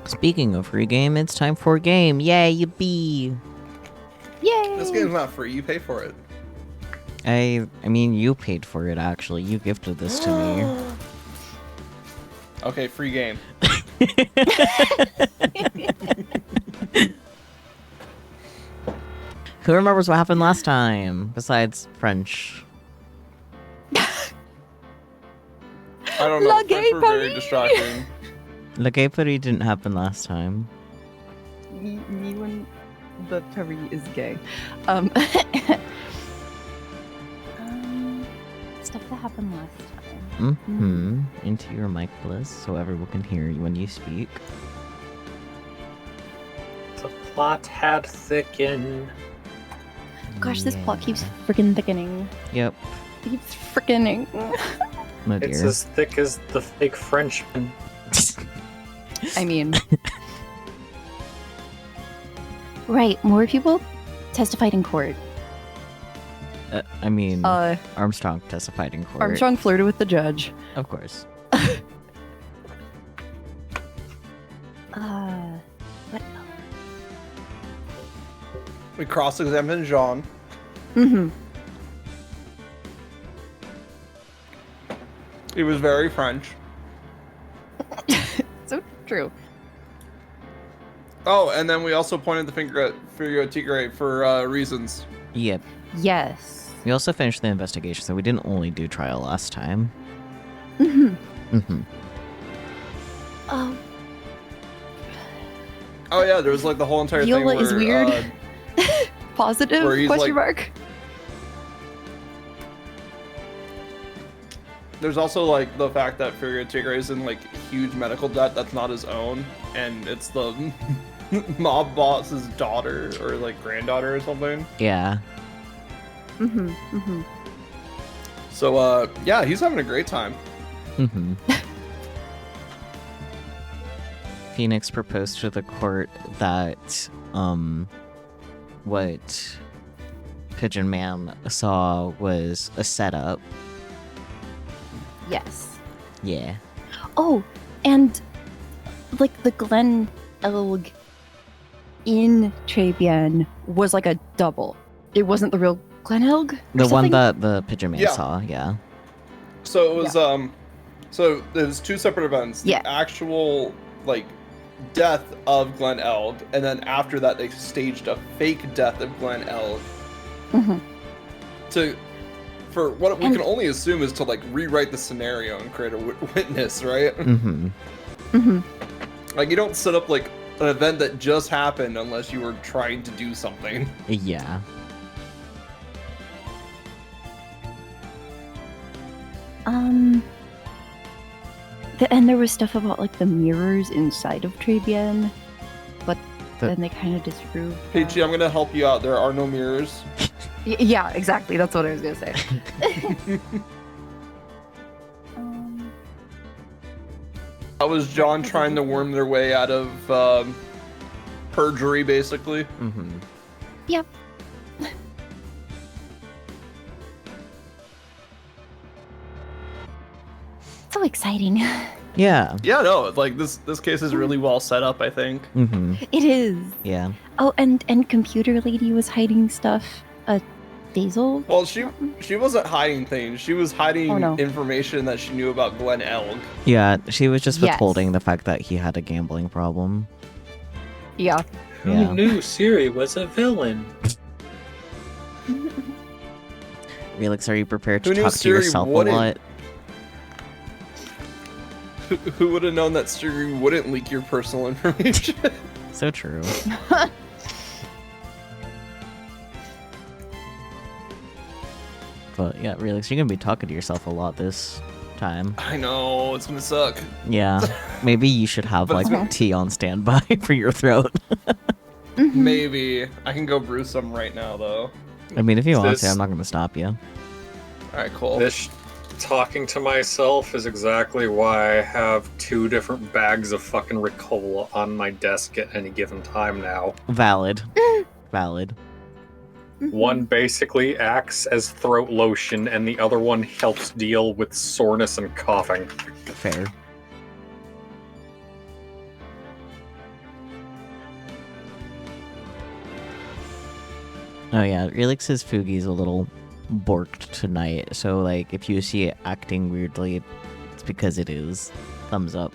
Speaking of free game, it's time for a game. Yay, yippee! Yay! This game's not free. You pay for it. I mean, you paid for it, actually. You gifted this to me. Okay, free game. Who remembers what happened last time, besides French? I don't know. La French were very gay distracting. Le Gay Paris didn't happen last time. Me when the Paris is gay. Stuff that happened last time. Into your mic, Bliss, so everyone can hear you when you speak. The plot had thickened. Gosh, this plot keeps freaking thickening. Yep. It keeps frickening. Oh It's dear. as thick as the fake Frenchman. I mean... Right, more people testified in court. I mean, Armstrong testified in court. Armstrong flirted with the judge. Of course. What else? We cross-examined Jean. Mm-hmm. He was very French. So true. Oh, and then we also pointed the finger at Furio Tigre for reasons. Yep. Yes. We also finished the investigation, so we didn't only do trial last time. Mm-hmm. Oh, Oh yeah, there was like the whole entire Viola thing where, is weird. Positive? where he's Question like- mark. There's also like the fact that Furio Tigre is in like huge medical debt that's not his own, and it's the mob boss's daughter or like granddaughter or something. yeah. Mm-hmm. Mm-hmm. So yeah, he's having a great time. Phoenix proposed to the court that, what Pigeon Man saw was a setup. Yes. Yeah. Oh, and like the Glen Elg in Trabian was like a double. It wasn't the real Glen Elg. The one that the Pigeon Man Yeah. saw, yeah. So it was so there's two separate events. Yeah. The actual like death of Glen Elg, and then after that they staged a fake death of Glen Elg Mm-hmm. for what we can only assume is to like rewrite the scenario and create a witness, right? Mm-hmm. Like you don't set up like an event that just happened unless you were trying to do something. Yeah. And there was stuff about like the mirrors inside of Trabian, but The- then they kind of disproved. Peachy, I'm gonna help you out. There are no mirrors. Yeah, exactly. That's what I was gonna say. That was John trying to worm their way out of perjury, basically. Yep. So exciting. Yeah. Yeah, no, like this case is really well set up, I think. It is. Yeah. Oh, and computer lady was hiding stuff. Basil. Well, she wasn't hiding things. She was hiding Oh, no. information that she knew about Glen Elg. Yeah, she was just Yes. withholding the fact that he had a gambling problem. Yeah. Yeah. Who knew Siri was a villain? Felix, are you prepared to Who knew talk to Siri yourself a wouldn't? lot? Who would have known that Siri wouldn't leak your personal information? So true. But yeah, Felix, you're gonna be talking to yourself a lot this time. I know, it's gonna suck. Yeah. Maybe you should have But like it's gonna- tea on standby for your throat. Maybe. I can go brew some right now, though. I mean, if you want to, This- I'm not gonna stop you. Alright, cool. This talking to myself is exactly why I have 2 different bags of fucking Ricola on my desk at any given time now. Valid. Valid. One basically acts as throat lotion, and the other one helps deal with soreness and coughing. Fair. Oh yeah, Relix's Fugi's a little borked tonight, so like if you see it acting weirdly, it's because it is. Thumbs up.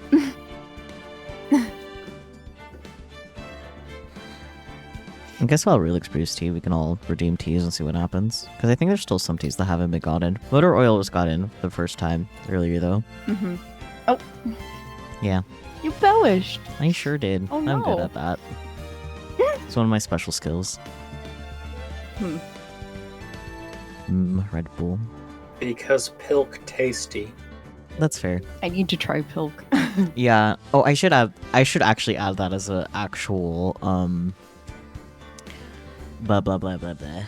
I guess while Relix brews tea, we can all redeem teas and see what happens. Because I think there's still some teas that haven't been gotten. Motor oil was gotten the first time earlier though. Mm-hmm. Oh, Yeah, you bellished. I sure did. Oh, I'm good no. at that. It's one of my special skills. Red Bull. Because pilk tasty. That's fair. I need to try Pilk. Yeah. Oh, I should actually add that as a actual blah blah blah blah blah.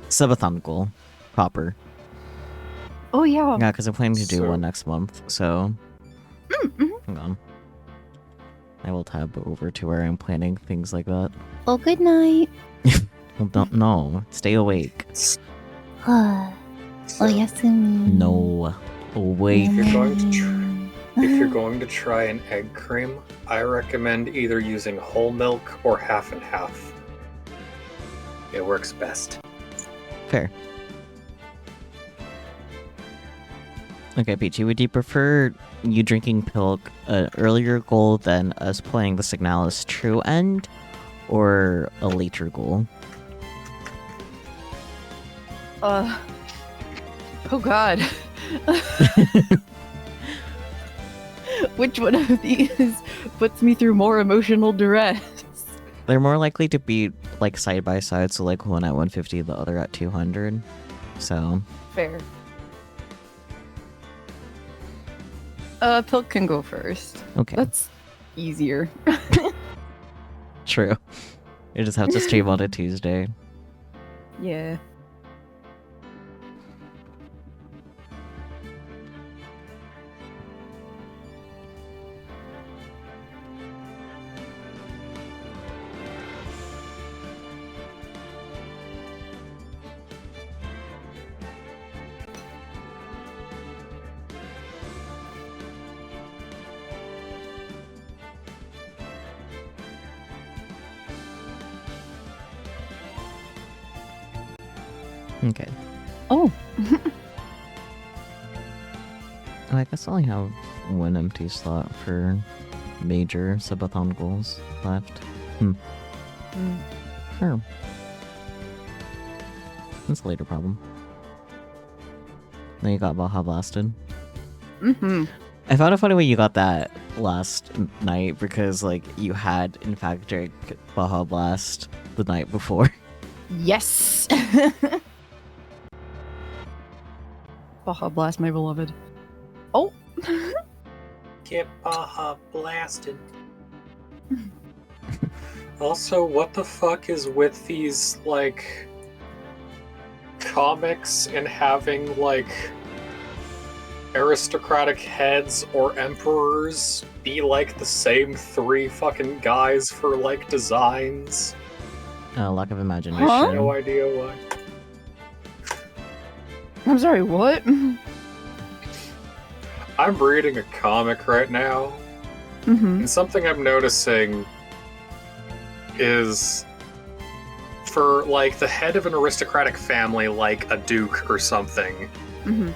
Subathon goal. Proper. Oh yeah. Yeah, because I'm planning to do So- one next month, so Mm-hmm. hang on. I will tab over to where I'm planning things like that. Well, good night. Well, don't no. Stay awake. So, Oyasumi. No. Awake. If you're going to if you're going to try an egg cream, I recommend either using whole milk or half and half. It works best. Fair. Okay, Peachy, would you prefer you drinking Pilk an earlier goal than us playing the Signalis True End, or a later goal? Oh god. Which one of these puts me through more emotional duress? They're more likely to be like side by side, so like one at 150, the other at 200. So Fair. Pilk can go first. okay, That's easier. true. You just have to stream on a Tuesday. Yeah. Okay. Oh. Oh, I guess I only have one empty slot for major subathon goals left. Sure. That's a later problem. Then you got Baja Blasted. Mm-hmm. I found it funny when you got that last night because, like, you had, in fact, drank Baja Blast the night before. Yes. Baja Blast, my beloved. Oh. Get Baja blasted. Also, what the fuck is with these, like, comics and having, like, aristocratic heads or emperors be, like, the same three fucking guys for, like, designs? Lack of imagination. Huh? No idea why. I'm sorry, what? I'm reading a comic right now, Mm-hmm. and something I'm noticing is for, like, the head of an aristocratic family, like a duke or something, Mm-hmm.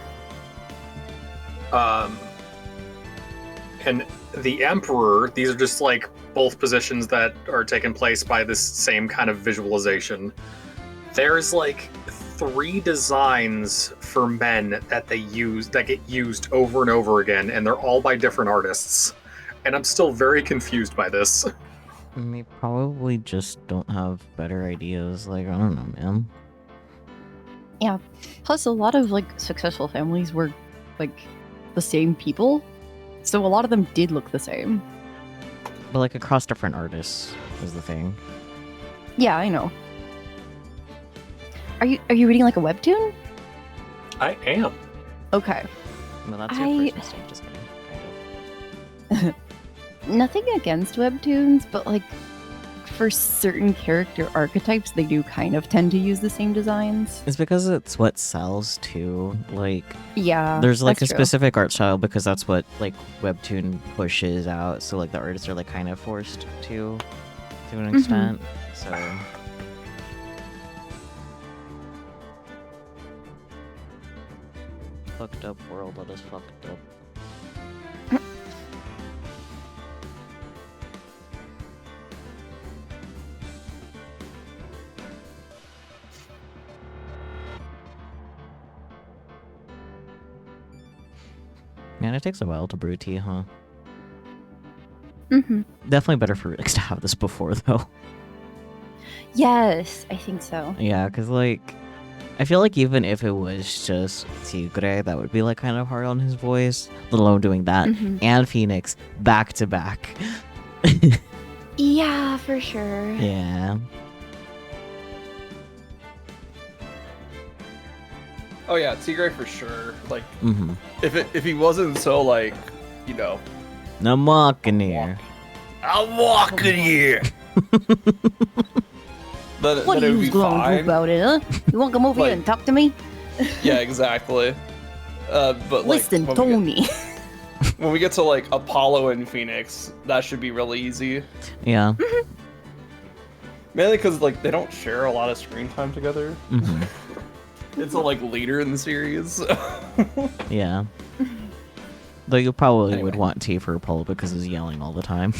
And the Emperor, these are just like both positions that are taken place by this same kind of visualization. There's like 3 designs for men that they use that get used over and over again, and they're all by different artists. And I'm still very confused by this. We probably just don't have better ideas. Like, I don't know, man. Yeah. Plus, a lot of like successful families were like the same people, so a lot of them did look the same. But, like, across different artists is the thing. Yeah, I know. Are you reading like a webtoon? I am. Okay. Well, that's your I- first mistake, just kidding. Kind of. Nothing against webtoons, but like for certain character archetypes, they do kind of tend to use the same designs. It's because it's what sells, too. Like, Yeah, there's, like, a that's true. specific art style because that's what, like, webtoon pushes out. So, like, the artists are, like, kind of forced to an Mhm. extent. So, fucked up world that is fucked up. Man, it takes a while to brew tea, huh? Mm-hmm. Definitely better for Rix to have this before, though. Yes, I think so. Yeah, because, like, I feel like even if it was just Tigre, that would be, like, kind of hard on his voice, let alone doing that. Mhm. And Phoenix, back to back. Yeah, for sure. Yeah. Oh yeah, Tigray for sure. Like, Mm-hmm. if he wasn't so like, you know, I'm walking here. I'm walking here. Then What it are would be you going to do fine. about it, huh? You want to come over here Like- and talk to me? Yeah, exactly. But like, Listen, when Tony. when we get to like Apollo and Phoenix, that should be real easy. Yeah. Mainly because like they don't share a lot of screen time together. Mm-hmm. It's a, like later in the series. Yeah. Though you probably would Anyway. want tea for Apollo because he's yelling all the time.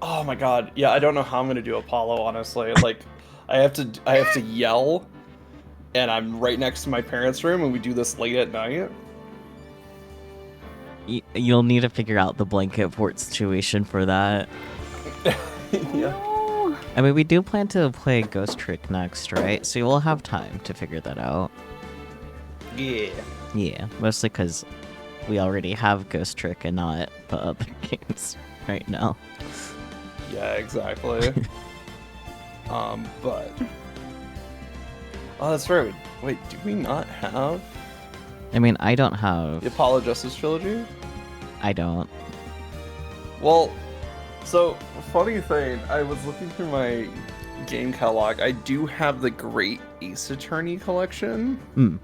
Oh my god, yeah, I don't know how I'm gonna do Apollo, honestly. Like, I have to yell, and I'm right next to my parents' room, and we do this late at night. You'll need to figure out the blanket fort situation for that. Yeah. No. I mean, we do plan to play Ghost Trick next, right? So you'll have time to figure that out. Yeah. Yeah, mostly because we already have Ghost Trick and not the other games right now. Yeah, exactly. But oh, that's right. Wait, do we not have I mean, I don't the have... Apollo Justice trilogy? I don't. Well, so funny thing, I was looking through my game catalog. I do have the Great Ace Attorney collection, Hmm.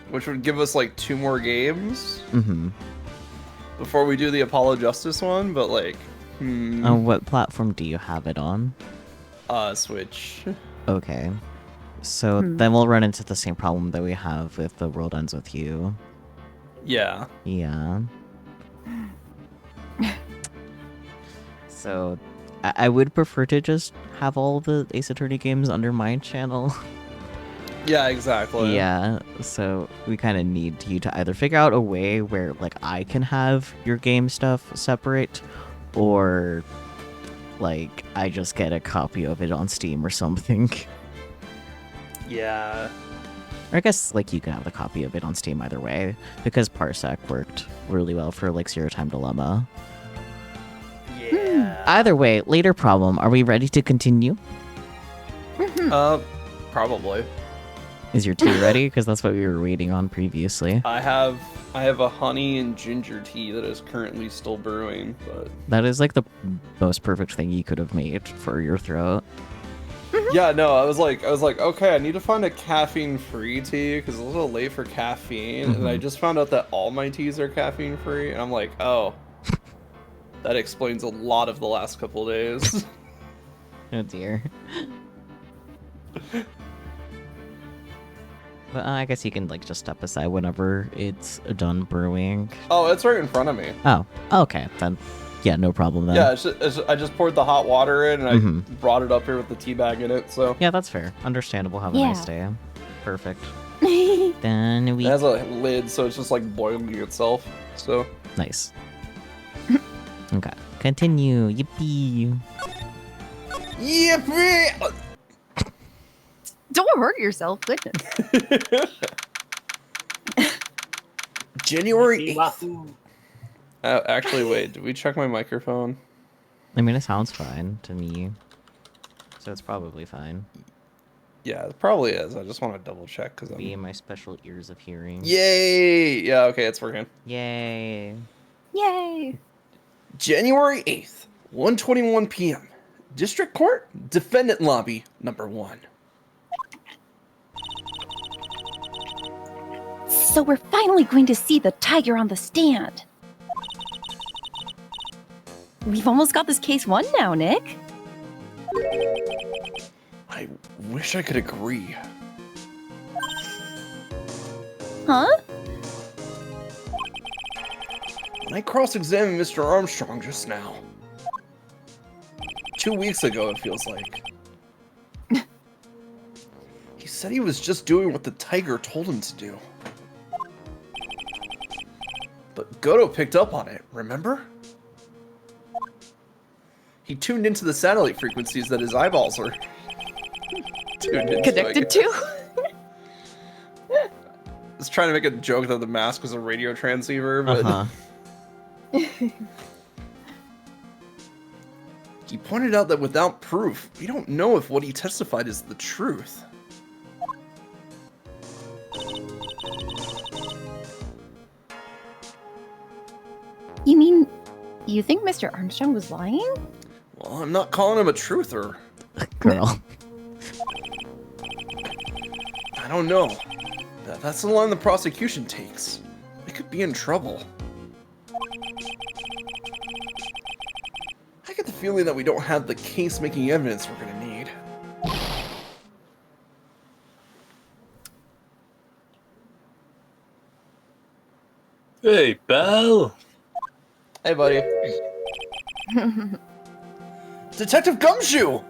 which would give us like 2 more games Mm-hmm. before we do the Apollo Justice one. But like, What platform do you have it on? Switch. Okay. So then we'll run into the same problem that we have with The World Ends With You. Yeah. Yeah. So, I would prefer to just have all the Ace Attorney games under my channel. Yeah, exactly. Yeah, so we kind of need you to either figure out a way where, like, I can have your game stuff separate, or, like, I just get a copy of it on Steam or something. Yeah. Or I guess, like, you can have the copy of it on Steam either way, because Parsec worked really well for, like, Zero Time Dilemma. Yeah. Either way, later problem. Are we ready to continue? Probably. Is your tea ready? Because that's what we were waiting on previously. I have a honey and ginger tea that is currently still brewing, but That is, like, the most perfect thing you could have made for your throat. yeah, no, I was like, okay, I need to find a caffeine-free tea because it's a little late for caffeine, and I just found out that all my teas are caffeine-free, and I'm like, oh, that explains a lot of the last couple days. Oh dear. But I guess you can, like, just step aside whenever it's done brewing. Oh, it's right in front of me. Oh, okay, then. Yeah, no problem then. Yeah, I just poured the hot water in, and I Mhm. brought it up here with the tea bag in it, so Yeah, that's fair. Understandable. Have a nice day. Perfect. Oh. Then we... it has a lid, so it's just like boiling itself. So Nice. Okay. Continue. Yippee. yippee! Don't hurt yourself, goodness. January 8th. Actually, wait, did we check my microphone? I mean, it sounds fine to me. So it's probably fine. Yeah, it probably is. I just want to double check because Be I'm. my special ears of hearing. Yay! Yeah, okay, it's working. Yay. Yay. January 8th, 1:21 p.m. District Court, Defendant Lobby, number 1. So we're finally going to see the tiger on the stand. We've almost got this case won now, Nick. I wish I could agree. Huh? When I cross-examined Mr. Armstrong just now. 2 weeks ago, it feels like. He said he was just doing what the tiger told him to do. But Goto picked up on it, remember? He tuned into the satellite frequencies that his eyeballs are tuned into. Connected to? I was trying to make a joke that the mask was a radio transceiver, but... He pointed out that without proof, we don't know if what he testified is the truth. You mean, you think Mr. Armstrong was lying? Well, I'm not calling him a truther. Girl. I don't know. That's the line the prosecution takes. We could be in trouble. I get the feeling that we don't have the case-making evidence we're gonna need. Hey, pal. Hey, buddy. Detective Gumshoe!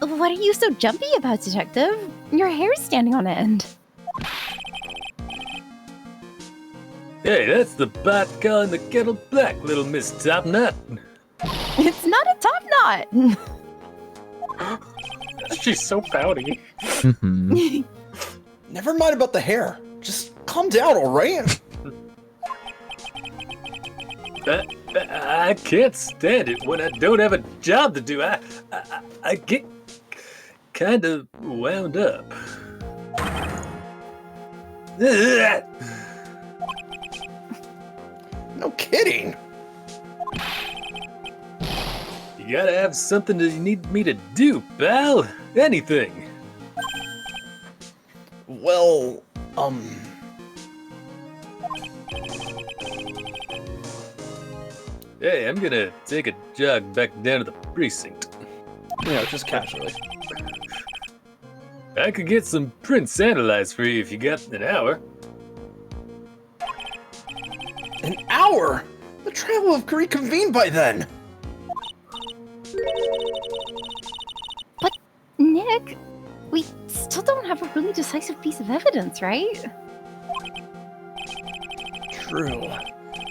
What are you so jumpy about, Detective? Your hair's standing on end. Hey, that's the pot calling the kettle black, little Miss Top Knot. It's not a top knot. She's so pouty. Mhm. Never mind about the hair. Just calm down, alright? I can't stand it when I don't have a job to do. I get kind of wound up. No kidding. You gotta have something that you need me to do, pal. Anything. Well, Hey, I'm gonna take a jog back down to the precinct. you know, just casually. I could get some prints analyzed for you if you got an hour. An hour? The trial will have reconvened by then. But, Nick, we still don't have a really decisive piece of evidence, right? True.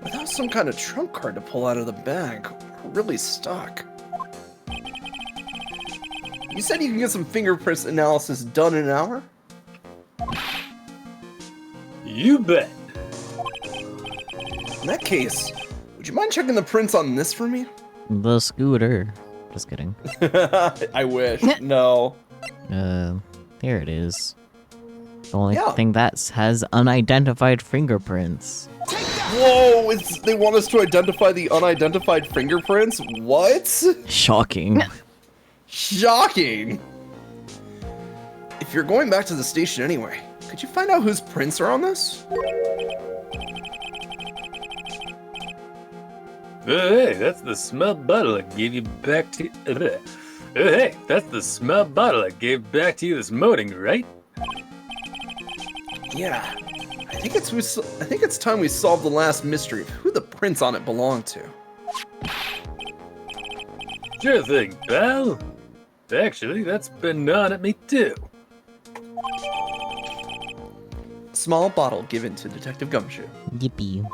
Without some kind of trump card to pull out of the bag, we're really stuck. You said you can get some fingerprints analysis done in an hour? You bet. In that case, would you mind checking the prints on this for me? The scooter. Just kidding. I wish. No. There it is. The only Yeah. thing that has unidentified fingerprints. Whoa! They want us to identify the unidentified fingerprints? What? Shocking. Shocking! If you're going back to the station anyway, could you find out whose prints are on this? Hey, that's the small bottle I gave you back to. Hey, that's the small bottle I gave back to you this morning, right? Yeah. I think it's time we solve the last mystery of who the prints on it belong to. Sure thing, pal. Actually, that's been gnawing at me too. Small bottle given to Detective Gumshoe. Yippee.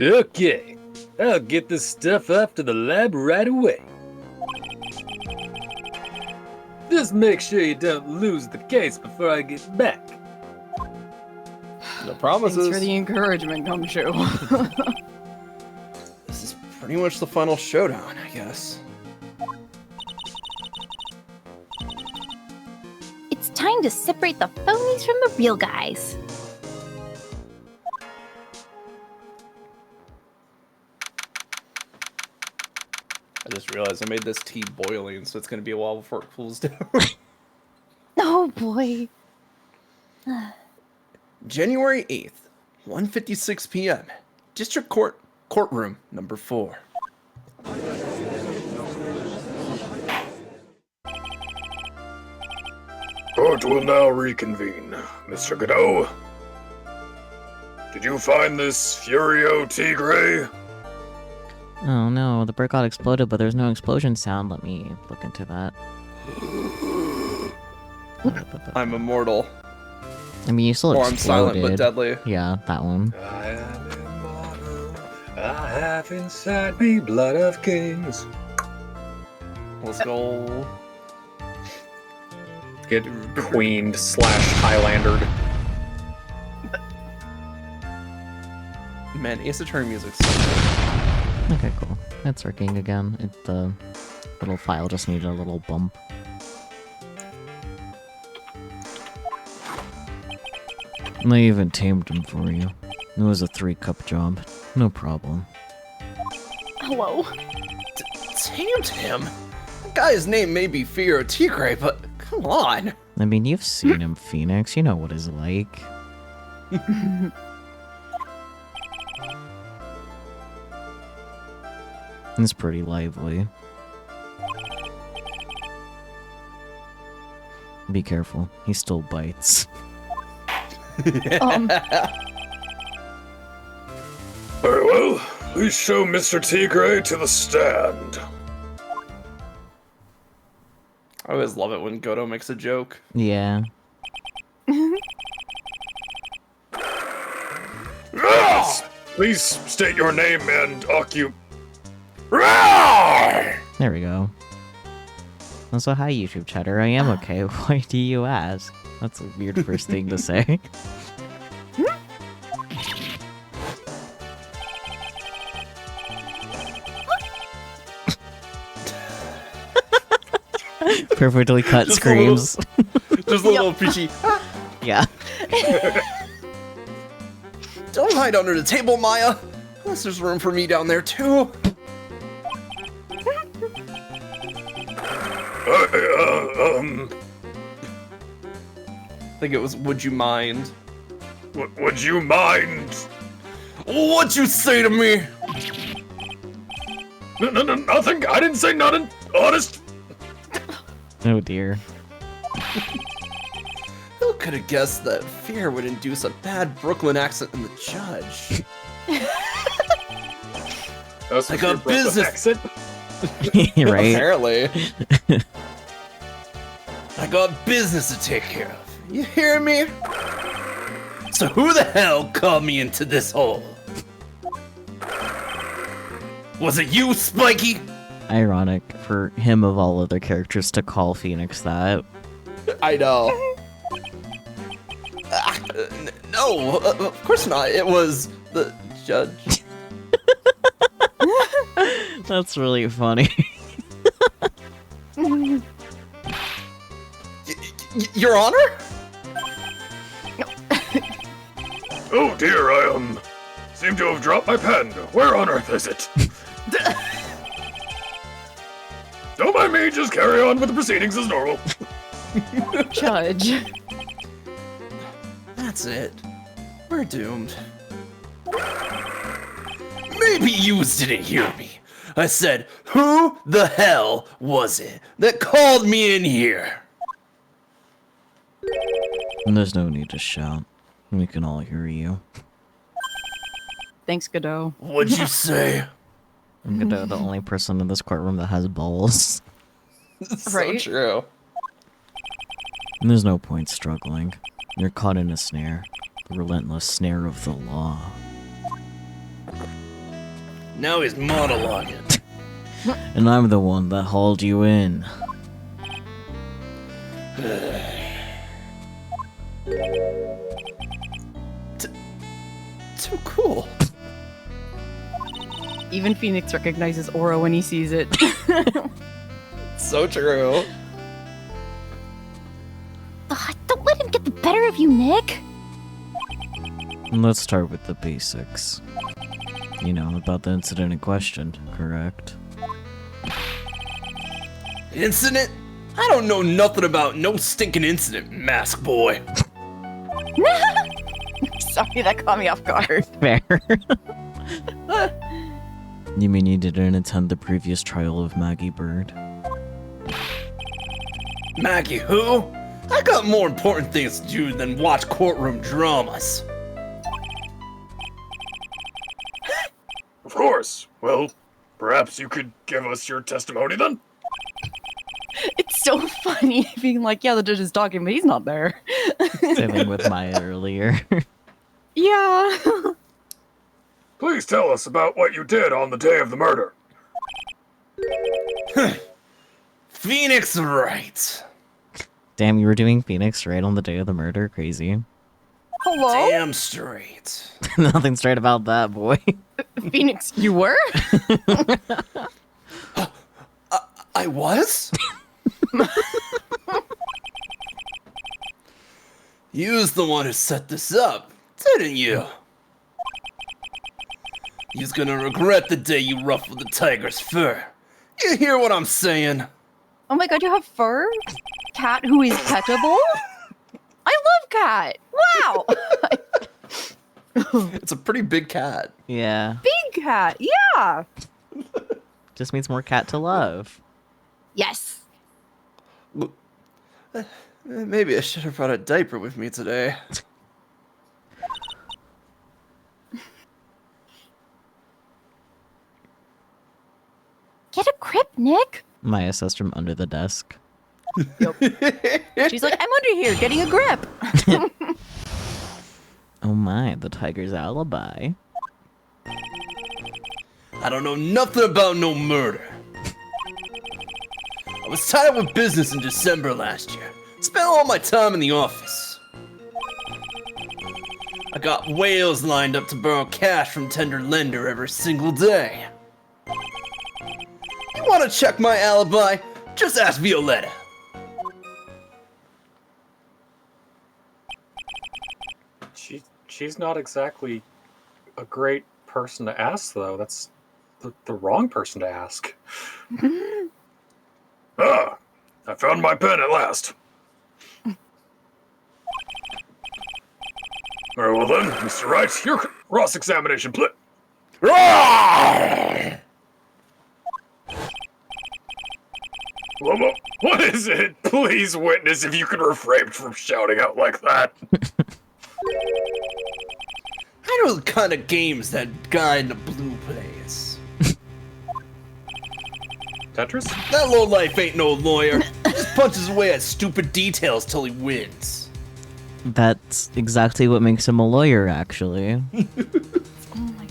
Okay, I'll get this stuff off to the lab right away. Just make sure you don't lose the case before I get back. No promises. Thanks for the encouragement, Gumshoe. This is pretty much the final showdown, I guess. It's time to separate the phonies from the real guys. I just realized I made this tea boiling, so it's gonna be a while before it cools down. Oh boy. January 8th, 1:56 p.m. District Courtroom number 4. Court will now reconvene. Mr. Godot, did you find this Furio Tigre? Oh no, the brick got exploded, but there's no explosion sound. Let me look into that. I'm immortal. I mean, you still Or I'm exploded. silent but deadly. Yeah, that one. I am immortal. I have inside me blood of kings. Let's go. Get queened / Highlandered. Man, Ace Attorney music's so good. Okay, cool. It's working again. The little file just needed a little bump. And I even tamed him for you. It was a 3-cup job. No problem. Hello. Tamed him? The guy's name may be Fear Tigre, but come on. I mean, you've seen him, Phoenix. You know what he's like. He's pretty lively. Be careful. He still bites. Very well. Please show Mr. Tigre to the stand. I always love it when Godo makes a joke. Yeah. Please state your name and There we go. Also, hi, YouTube chatter. I am okay. Why do you ask? That's a weird first thing to say. Perfectly cut Just a screams. Just a little peachy. Yeah. Don't hide under the table, Maya. Unless there's room for me down there, too. I think it was, would you mind? would you mind? What'd you say to me? No, nothing. I didn't say nothing. Honest. Oh dear. Who could have guessed that fear would induce a bad Brooklyn accent in the judge? That's Like your a Brooklyn business- accent. Right? Apparently. I got business to take care of. You hear me? So who the hell called me into this hole? Was it you, Spiky? Ironic for him of all other characters to call Phoenix that. I know. No, of course not. It was the judge. That's really funny. Your Honor? Oh dear, I seem to have dropped my pen. Where on earth is it? Don't mind me, just carry on with the proceedings as normal. Judge. That's it. We're doomed. Maybe you didn't hear me. I said, who the hell was it that called me in here? And there's no need to shout. We can all hear you. Thanks, Godot. What'd you say? I'm gonna the only person in this courtroom that has balls. So Right? true. And there's no point struggling. You're caught in a snare. The relentless snare of the law. Now he's monologuing. And I'm the one that hauled you in. Too cool. Even Phoenix recognizes Aura when he sees it. So true. Don't let him get the better of you, Nick. And let's start with the basics. You know, about the incident in question, correct? Incident? I don't know nothing about no stinking incident, mask boy. Sorry, that caught me off guard. Fair. You mean you didn't attend the previous trial of Maggie Bird? Maggie who? I got more important things to do than watch courtroom dramas. Of course. Well, perhaps you could give us your testimony then? It's so funny being like, yeah, the judge is talking, but he's not there. Same thing with Maya earlier. Yeah. Please tell us about what you did on the day of the murder. Phoenix Wright. Damn, you were doing Phoenix right on the day of the murder? Crazy. Hello? Damn straight. Nothing straight about that, boy. Phoenix, you were? I was? You was the one who set this up, didn't you? You's gonna regret the day you ruffled the tiger's fur. You hear what I'm saying? Oh my god, you have fur? Cat who is petable? I love cat. Wow. It's a pretty big cat. Yeah. Big cat. Yeah. Just means more cat to love. Yes. Maybe I should have brought a diaper with me today. Get a grip, Nick. Maya says from under the desk. She's like, I'm under here getting a grip. Oh my, the tiger's alibi. I don't know nothing about no murder. I was tied up with business in December last year. Spent all my time in the office. I got whales lined up to borrow cash from tender lender every single day. You want to check my alibi? Just ask Violetta. She's not exactly a great person to ask, though. That's the wrong person to ask. Ah, I found my pen at last. Very well then, Mr. Wright, your cross-examination, please. What is it? Please, witness, if you can refrain from shouting out like that. I know the kind of games that guy in the blue plays. Tetris? That lowlife ain't no lawyer. Just punches away at stupid details till he wins. That's exactly what makes him a lawyer, actually. Oh my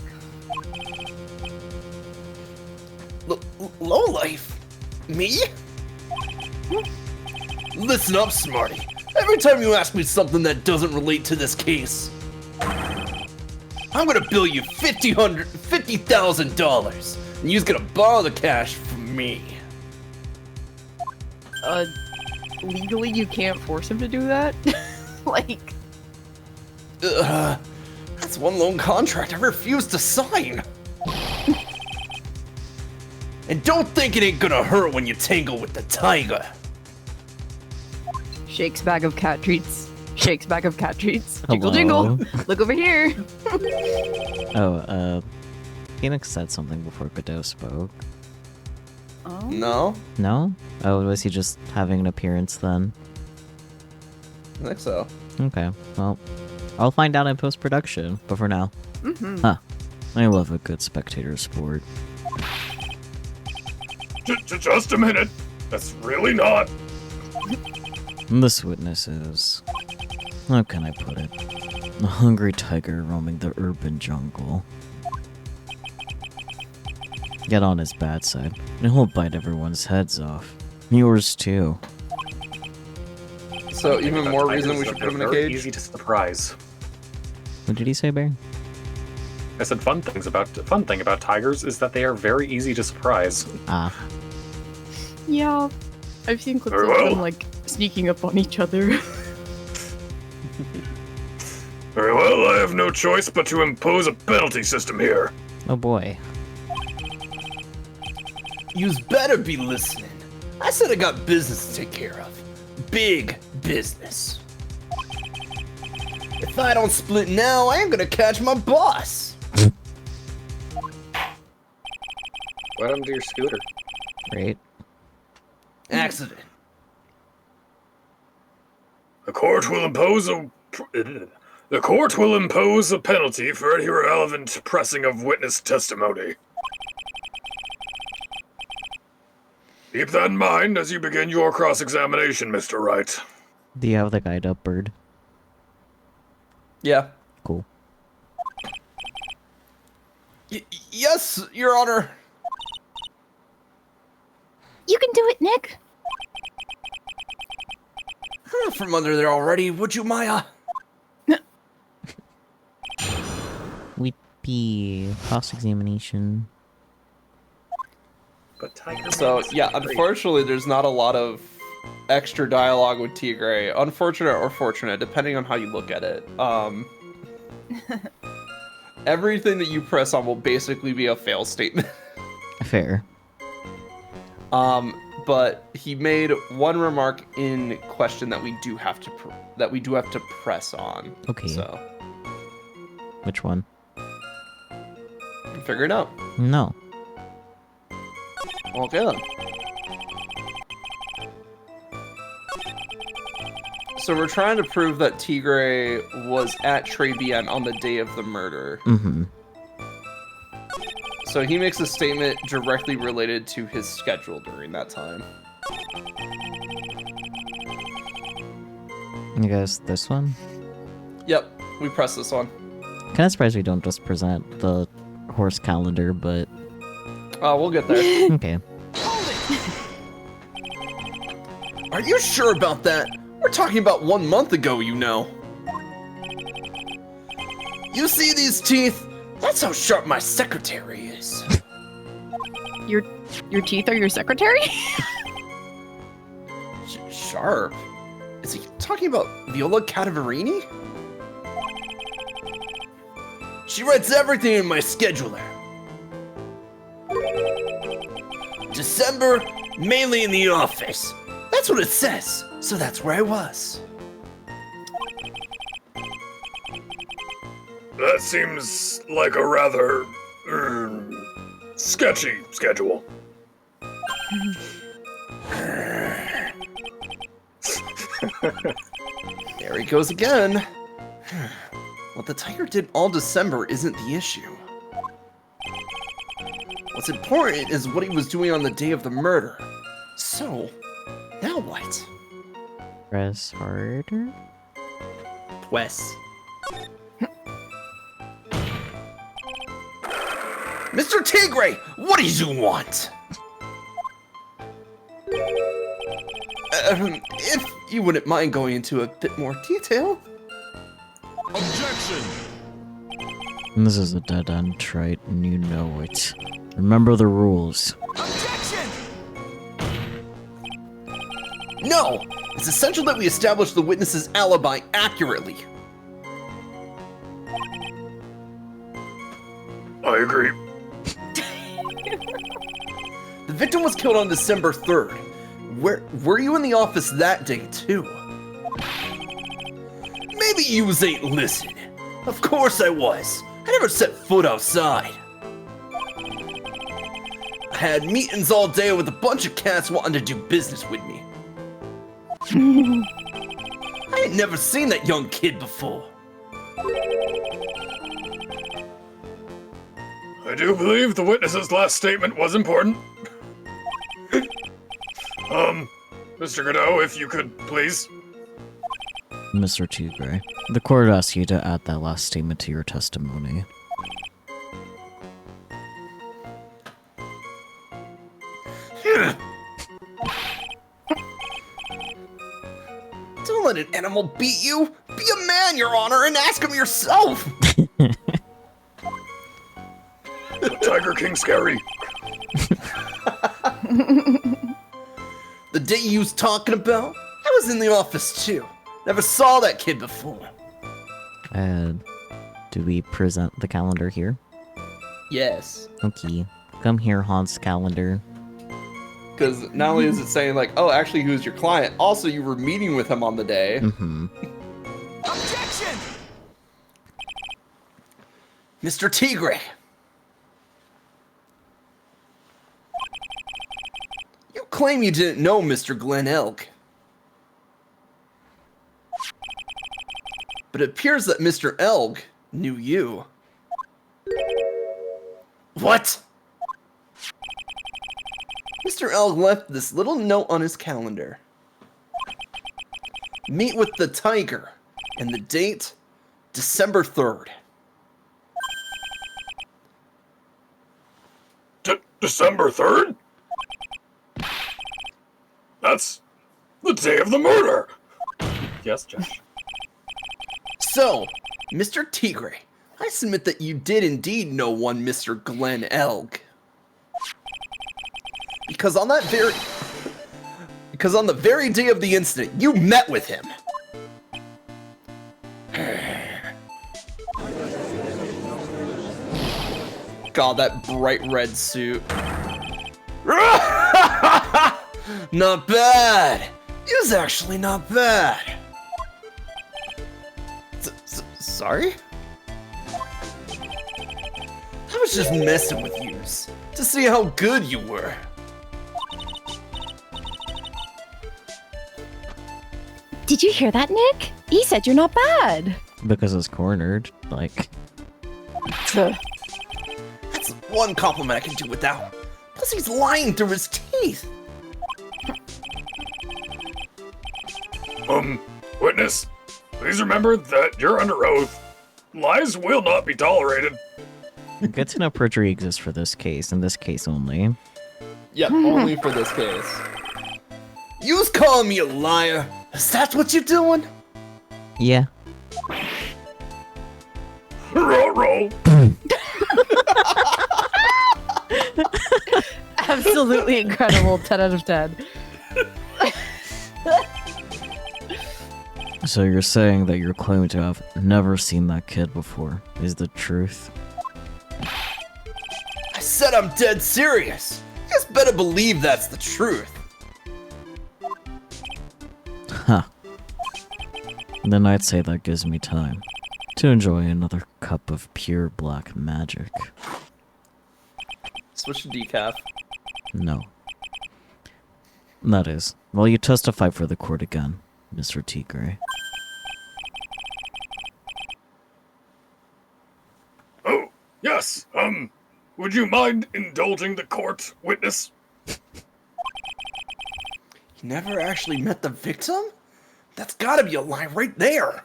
god. Lowlife? Me? Listen up, Smarty. Every time you ask me something that doesn't relate to this case, I'm gonna bill you $50,000, and you's gonna borrow the cash from me. Legally you can't force him to do that? Like... That's one loan contract I refuse to sign. And don't think it ain't gonna hurt when you tangle with the tiger. Shake's bag of cat treats. Shake's bag of cat treats. Jingle Hello? jingle. Look over here. Oh, Phoenix said something before Godot spoke. Oh. No? No? Oh, was he just having an appearance then? I think so. Okay, well, I'll find out in post-production, but for now. Mm-hmm. Huh. I love a good spectator sport. Just a minute. That's really not. This witness is... How can I put it? A hungry tiger roaming the urban jungle. Get on his bad side, and he'll bite everyone's heads off. Yours too. So even more reason we should put him in a Very cage? easy to surprise. What did he say, Bear? I said fun thing about tigers is that they are very easy to surprise. Ah. Yeah. I've seen clips Very of well. them, like, sneaking up on each other. Very well, I have no choice but to impose a penalty system here. Oh boy. You's better be listening. I said I got business to take care of. Big business. If I don't split now, I ain't gonna catch my boss. What happened to your scooter? Right? Accident. The court will impose a penalty for any irrelevant pressing of witness testimony. Keep that in mind as you begin your cross-examination, Mr. Wright. Do you have the guide up, Bird? Yeah. Cool. Yes, Your Honor. You can do it, Nick. From under there already, would you, Maya? Weepy. Cross-examination. But Tiger So, Man is yeah, great. unfortunately, there's not a lot of extra dialogue with Tigray. Unfortunate or fortunate, depending on how you look at it. Everything that you press on will basically be a fail statement. Fair. But he made one remark in question that we do have to press on. Okay. So, Which one? figure it out. No. Okay then. So we're trying to prove that Tigray was at Trebian on the day of the murder. Mm-hmm. So he makes a statement directly related to his schedule during that time. I guess this one? Yep, we press this one. Kind of surprised we don't just present the horse calendar, but Oh, we'll get there. okay. Are you sure about that? We're talking about 1 month ago, you know. You see these teeth? That's how sharp my secretary is. Your teeth are your secretary? Sharp? Is he talking about Viola Cadavarini? She writes everything in my scheduler. December, mainly in the office. That's what it says, so that's where I was. That seems like a rather sketchy schedule. There he goes again. What the tiger did all December isn't the issue. What's important is what he was doing on the day of the murder. So, now what? Press harder? Wes. Mr. Tigray, what do you want? If you wouldn't mind going into a bit more detail. And this is a dead end, Trite, and you know it. Remember the rules. No! It's essential that we establish the witness's alibi accurately. I agree. The victim was killed on December 3rd. Were you in the office that day, too? Maybe you ain't listening. Of course I was. I never set foot outside. I had meetings all day with a bunch of cats wanting to do business with me. I ain't never seen that young kid before. I do believe the witness's last statement was important. Mr. Godot, if you could, please. Mr. Tigray, the court asks you to add that last statement to your testimony. Don't let an animal beat you. Be a man, Your Honor, and ask him yourself. Tiger King scary. The day you was talking about, I was in the office too. Never saw that kid before. Do we present the calendar here? Yes. Okay. Come here, Hans calendar. Because not only is it saying like, oh, actually, who's your client? Also, you were meeting with him on the day. Mm-hmm. Objection! Mr. Tigray. You claim you didn't know Mr. Glenn Elk. but it appears that Mr. Elg knew you. What? Mr. Elg left this little note on his calendar. Meet with the tiger, and the date, December 3rd. December 3rd? That's the day of the murder! Yes, Josh. So, Mr. Tigre, I submit that you did indeed know one Mr. Glenn Elg. Because on the very day of the incident, you met with him. God, that bright red suit. Not bad. It was actually not bad. Sorry? I was just messing with yous to see how good you were. Did you hear that, Nick? He said you're not bad. Because it's cornered. Like, Tuh. That's one compliment I can do without. Plus he's lying through his teeth. Witness, please remember that you're under oath. Lies will not be tolerated. good to know perjury exists for this case, and this case only. Yep, only for this case. You was calling me a liar. Is that what you're doing? Yeah. Roll. Absolutely incredible. 10 out of 10. So you're saying that you're claiming to have never seen that kid before is the truth? I said I'm dead serious. You just better believe that's the truth. Huh. Then I'd say that gives me time to enjoy another cup of pure black magic. Switch to decaf. No. That is, while you testify for the court again, Mr. Tigre. Oh, yes, would you mind indulging the court, witness? You never actually met the victim? That's gotta be a lie right there.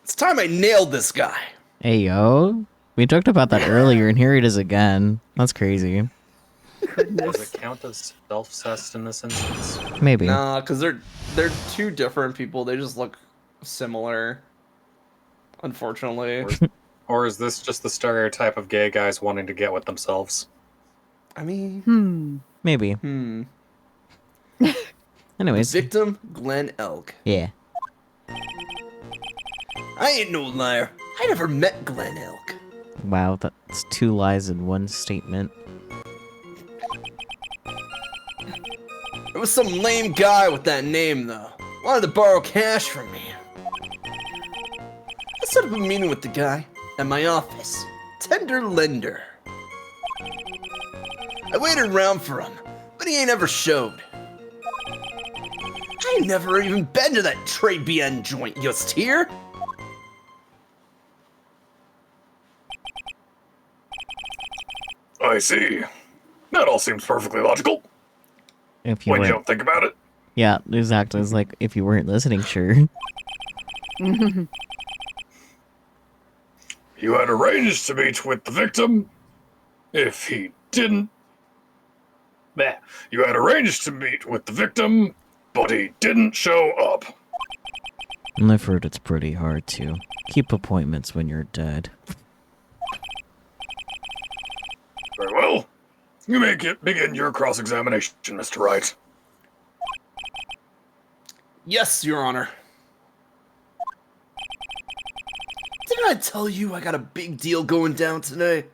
It's time I nailed this guy. Hey yo, we talked about that earlier and here it is again. That's crazy. Does it count as self-cessed in this instance? Maybe. Nah, because they're two different people. They just look similar. Unfortunately. Or is this just the stereotype of gay guys wanting to get with themselves? I mean... Maybe. Anyways. Victim, Glenn Elg. Yeah. I ain't no liar. I never met Glenn Elg. Wow, that's two lies in one statement. It was some lame guy with that name, though. Wanted to borrow cash from me. I set up a meeting with the guy at my office. Tender lender. I waited around for him, but he ain't ever showed. I ain't never even been to that Trey Bien joint just here. I see. That all seems perfectly logical. If you When you weren't, don't think about it. yeah, exactly. It's like if you weren't listening, sure. You had arranged to meet with the victim. If he didn't... You had arranged to meet with the victim, but he didn't show up. And I've heard it's pretty hard to keep appointments when you're dead. Very well. You may begin your cross-examination, Mr. Wright. Yes, Your Honor. Didn't I tell you I got a big deal going down today?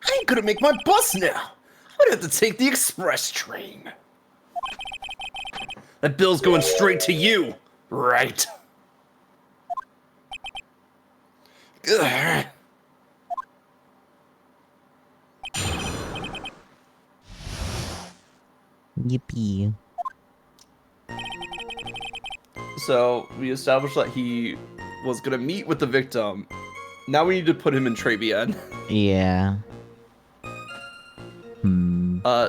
I ain't gonna make my bus now. I'm gonna have to take the express train. That bill's going straight to you, right? Ugh. Yippee. So we established that he was gonna meet with the victim. Now we need to put him in Trabian. Yeah.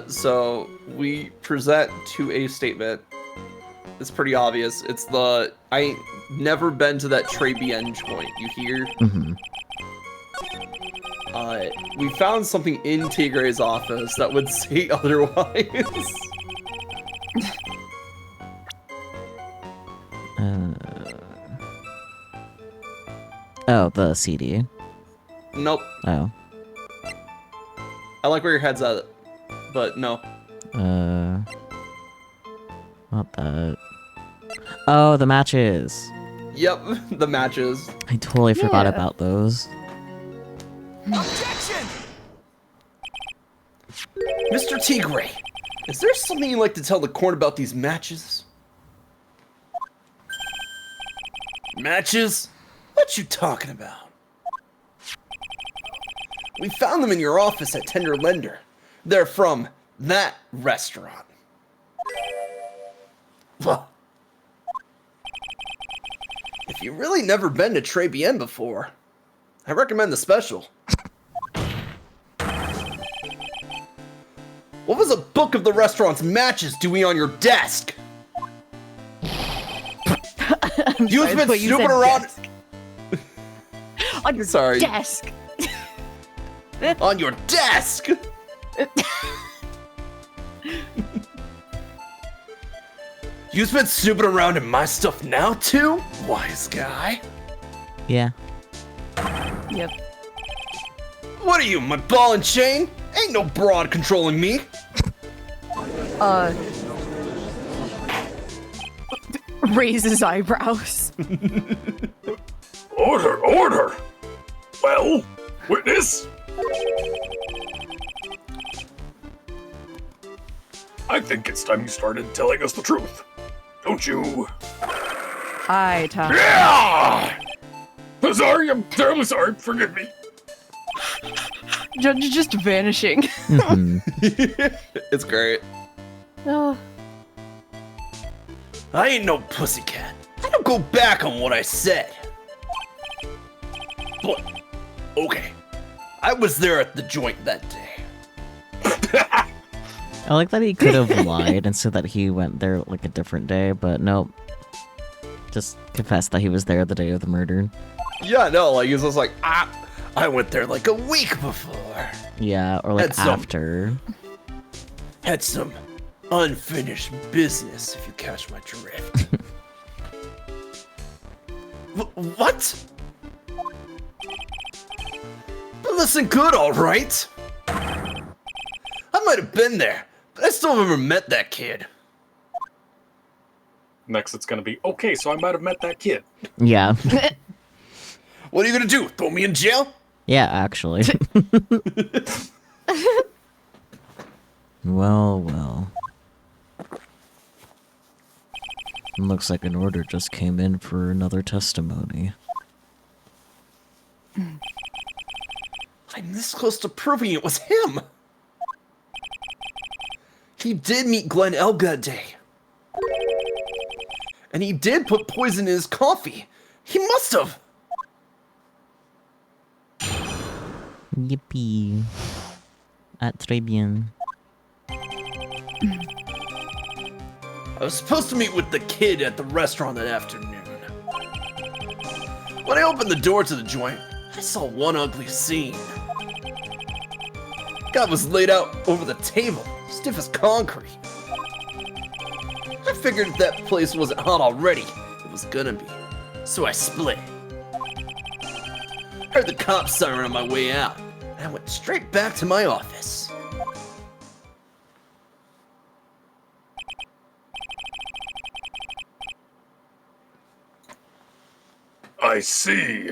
So we present to a statement. It's pretty obvious. It's the I ain't never been to that Trabian joint. You hear? Mm-hmm. We found something in Tigre's office that would say otherwise. Oh, the CD. Nope. Oh. I like where your head's at, but no. Not that. Oh, the matches. Yep, the matches. I totally forgot Yeah. about those. Objection! Mr. Tigre, is there something you'd like to tell the court about these matches? Matches? What you talking about? We found them in your office at Tender Lender. They're from that restaurant. Well, if you've really never been to Très Bien before, I recommend the special. What was a book of the restaurant's matches doing on your desk? You've been But you snooping said around desk. On your Sorry. desk. on your desk. You've been snooping around in my stuff now too, wise guy. Yeah. Yep. What are you, my ball and chain? Ain't no broad controlling me. Raises eyebrows. Order, order! Well, witness? I think it's time you started telling us the truth. Don't you? Hi, Tom. Yeah! Sorry, I'm terribly sorry. Forgive me. Judge just vanishing. Mhm. It's great. Oh, I ain't no pussycat. I don't go back on what I said. But, okay. I was there at the joint that day. I like that he could have lied and said that he went there like a different day, but nope. Just confessed that he was there the day of the murder. Yeah, no, like, he was just like, I went there like a week before. Yeah, or like That's some- after. Had some unfinished business, if you catch my drift. What? Listen good, alright? I might have been there, but I still never met that kid. Next, it's gonna be okay. So I might have met that kid. Yeah. What are you gonna do? Throw me in jail? Yeah, actually. Well, well. Looks like an order just came in for another testimony. I'm this close to proving it was him. He did meet Glenn Elg that day. And he did put poison in his coffee. He must have. Yippee. At très bien. I was supposed to meet with the kid at the restaurant that afternoon. When I opened the door to the joint, I saw one ugly scene. God was laid out over the table, stiff as concrete. I figured if that place wasn't hot already, it was gonna be. So I split. Heard the cop siren on my way out, and I went straight back to my office. I see.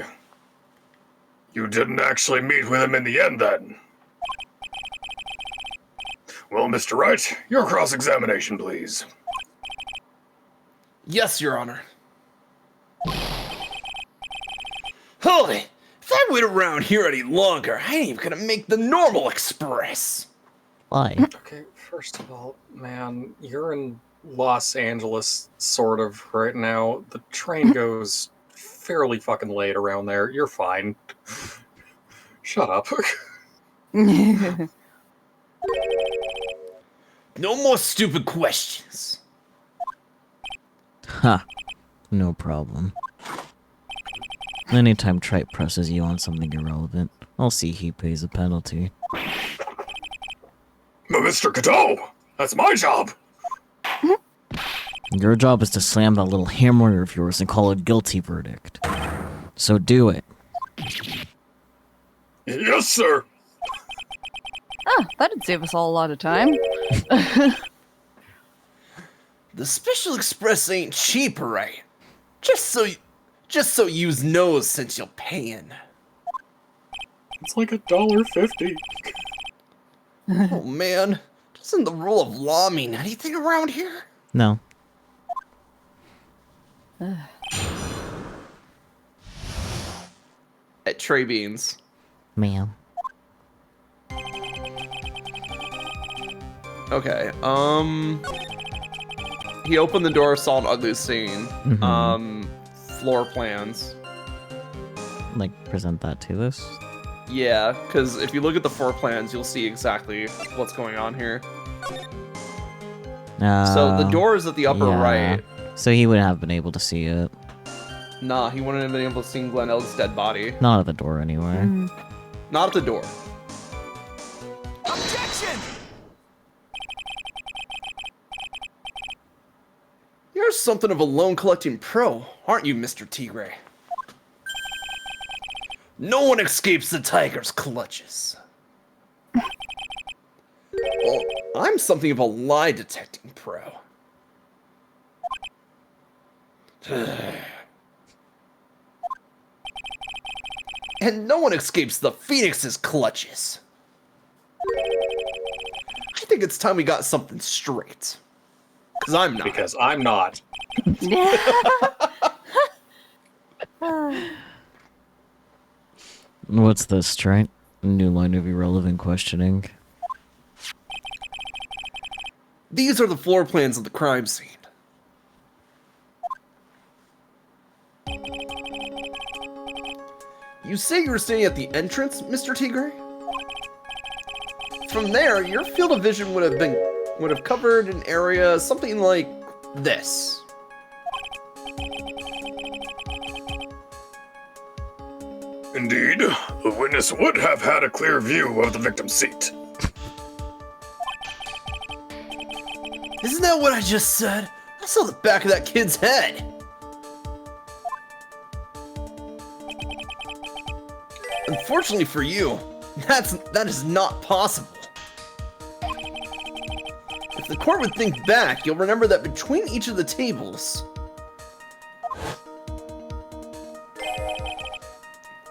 You didn't actually meet with him in the end, then. Well, Mr. Wright, your cross-examination, please. Yes, Your Honor. Hold it! If I wait around here any longer, I ain't even gonna make the normal express. Why? Okay, first of all, man, you're in Los Angeles, sort of, right now. The train goes fairly fucking late around there. You're fine. Shut up. No more stupid questions. Ha. No problem. Anytime Tripe presses you on something irrelevant, I'll see he pays a penalty. But Mr. Cadeau, that's my job. Your job is to slam that little hammer of yours and call a guilty verdict. So do it. Yes, sir. Ah, that'd save us all a lot of time. The Special Express ain't cheap, right? Just so you's knows since you're paying. It's like $1.50. Oh man, doesn't the rule of law mean anything around here? No. At Trey Beans. Ma'am. Okay, he opened the door, saw an ugly scene. Floor plans. Like, present that to us? Yeah, because if you look at the floor plans, you'll see exactly what's going on here. So the door is at the upper right. So he wouldn't have been able to see it. Nah, he wouldn't have been able to see Glenn Elg's dead body. Not at the door, anyway. Not at the door. Objection! You're something of a loan-collecting pro, aren't you, Mr. Tigre? No one escapes the tiger's clutches. Well, I'm something of a lie-detecting pro. And no one escapes the Phoenix's clutches. I think it's time we got something straight. Because I'm not. Because I'm not. What's this, Trent? New line of irrelevant questioning. These are the floor plans of the crime scene. You say you were standing at the entrance, Mr. Tigre? From there, your field of vision would have covered an area something like this. Indeed, the witness would have had a clear view of the victim's seat. Isn't that what I just said? I saw the back of that kid's head. Unfortunately for you, that is not possible. If the court would think back, you'll remember that between each of the tables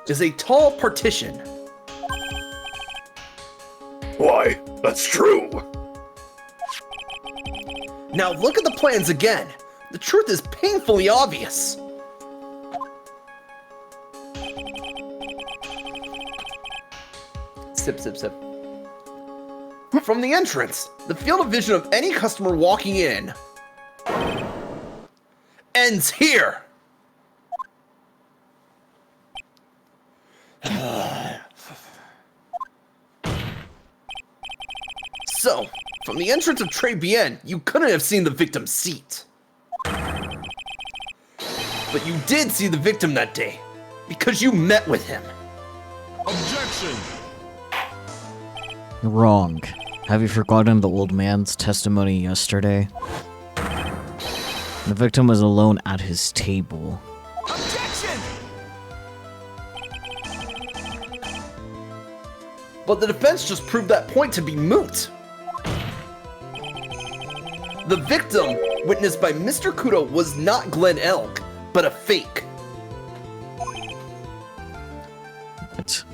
is a tall partition. Why, that's true. Now look at the plans again. The truth is painfully obvious. Sip, sip, sip. From the entrance, the field of vision of any customer walking in ends here. So, from the entrance of Trey Bien, you couldn't have seen the victim's seat. But you did see the victim that day, because you met with him. Objection! Wrong. Have you forgotten the old man's testimony yesterday? The victim was alone at his table. Objection! But the defense just proved that point to be moot. The victim, witnessed by Mr. Kudo, was not Glenn Elk, but a fake. What?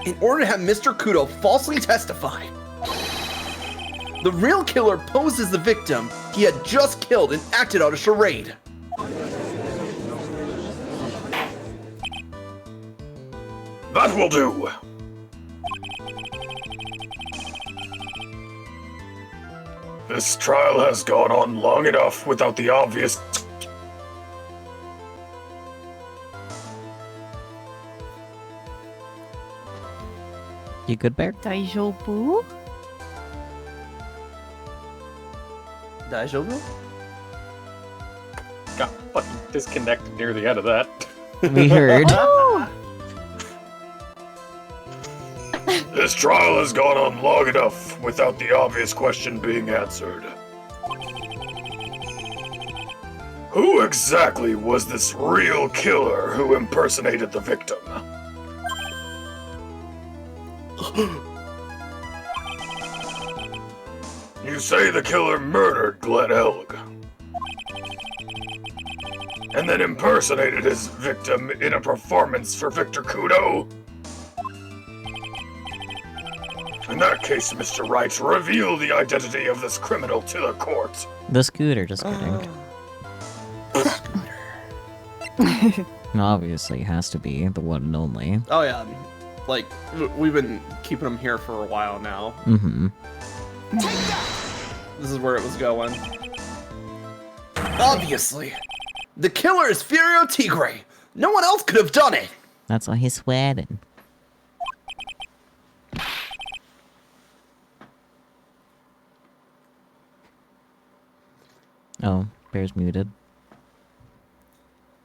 In order to have Mr. Kudo falsely testify, the real killer posed as the victim he had just killed and acted out a charade. That will do. This trial has gone on long enough without the obvious. You good, Bear? Daijobu? Daijoubu? Got fucking disconnected near the end of that. We heard. Oh! This trial has gone on long enough without the obvious question being answered. Who exactly was this real killer who impersonated the victim? You say the killer murdered Glen Elg, and then impersonated his victim in a performance for Victor Kudo? In that case, Mr. Wright, reveal the identity of this criminal to the court. The scooter, just kidding. Obviously, has to be the one and only. Oh yeah, like we've been keeping him here for a while now. Mm-hmm. This is where it was going. Obviously, the killer is Furio Tigre. No one else could have done it. That's why he's sweating. Oh, Bear's muted.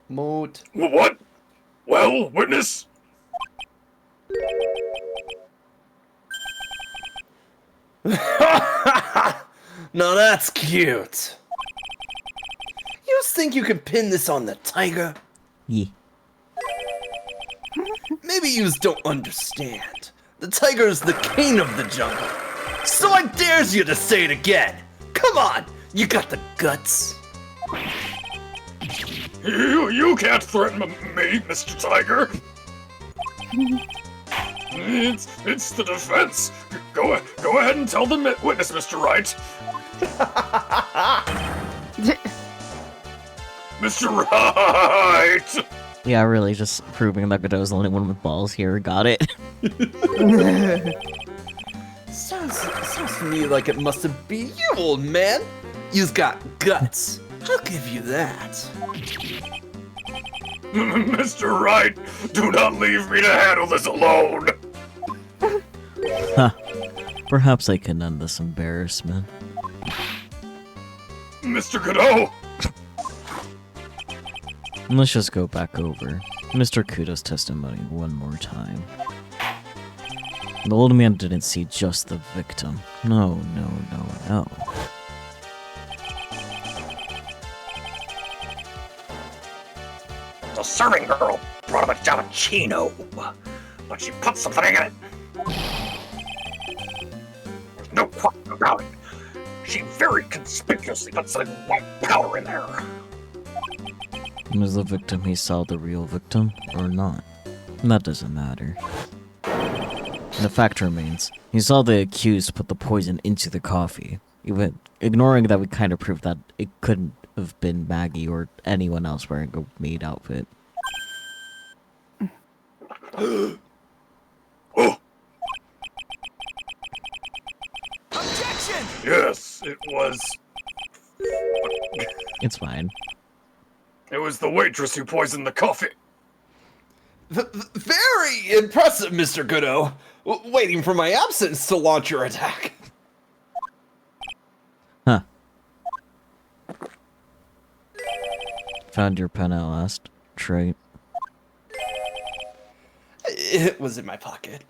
Moot. What? Well, witness? Now that's cute. You think you can pin this on the tiger? Yeah. Maybe you don't understand. The tiger is the king of the jungle. So I dares you to say it again. Come on, you got the guts. You can't threaten me, Mr. Tiger. It's the defense. Go ahead and tell the witness, Mr. Wright. Mr. Wright! Yeah, really, just proving that Godot's the only one with balls here. Got it. Sounds to me like it must have been you, old man. You've got guts. I'll give you that. Mr. Wright, do not leave me to handle this alone. Huh. Perhaps I can end this embarrassment. Mr. Godot! Let's just go back over Mr. Kudo's testimony one more time. The old man didn't see just the victim. No. The serving girl brought him a cappuccino, but she put something in it. There's no question about it. She very conspicuously put some white powder in there. Was the victim he saw the real victim, or not? That doesn't matter. The fact remains, he saw the accused put the poison into the coffee, even ignoring that we kind of proved that it couldn't have been Maggie or anyone else wearing a maid outfit. Oh! Objection! Yes, it was. It's fine. It was the waitress who poisoned the coffee. Very impressive, Mr. Godot. Waiting for my absence to launch your attack. Huh. Found your pen at last. Trait. It was in my pocket.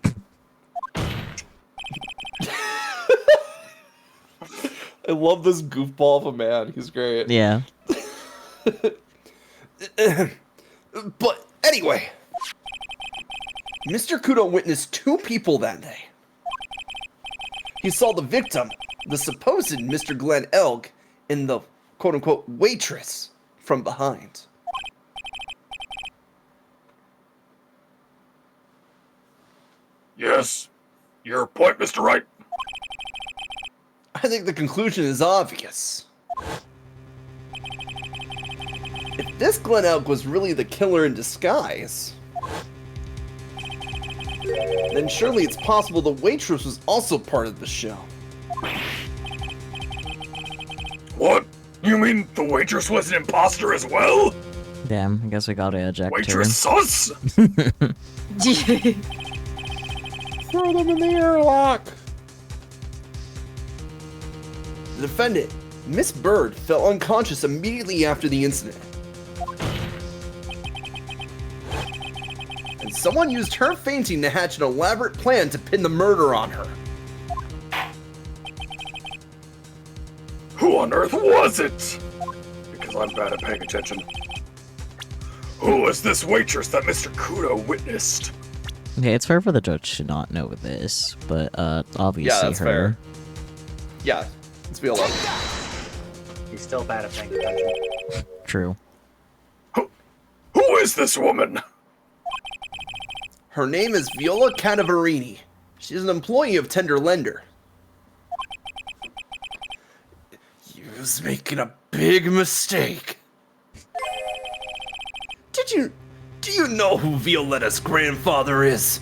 I love this goofball of a man. He's great. Yeah. But anyway, Mr. Kudo witnessed two people that day. He saw the victim, the supposed Mr. Glen Elg, and the quote-unquote waitress from behind. Yes. Your point, Mr. Wright? I think the conclusion is obvious. If this Glen Elg was really the killer in disguise, then surely it's possible the waitress was also part of the show. What? You mean the waitress was an imposter as well? Damn, I guess we gotta eject her. Waitress sus? Throw them in the airlock! The defendant, Miss Bird, fell unconscious immediately after the incident. And someone used her fainting to hatch an elaborate plan to pin the murder on her. Who on earth was it? Because I'm bad at paying attention. Who was this waitress that Mr. Kudo witnessed? Okay, it's fair for the judge to not know this, but obviously Yeah, that's her. fair. Yeah, let's be alone. He's still bad at paying attention. True. Who is this woman? Her name is Viola Cadaverini. She's an employee of Tender Lender. You was making a big mistake. Do you know who Violetta's grandfather is?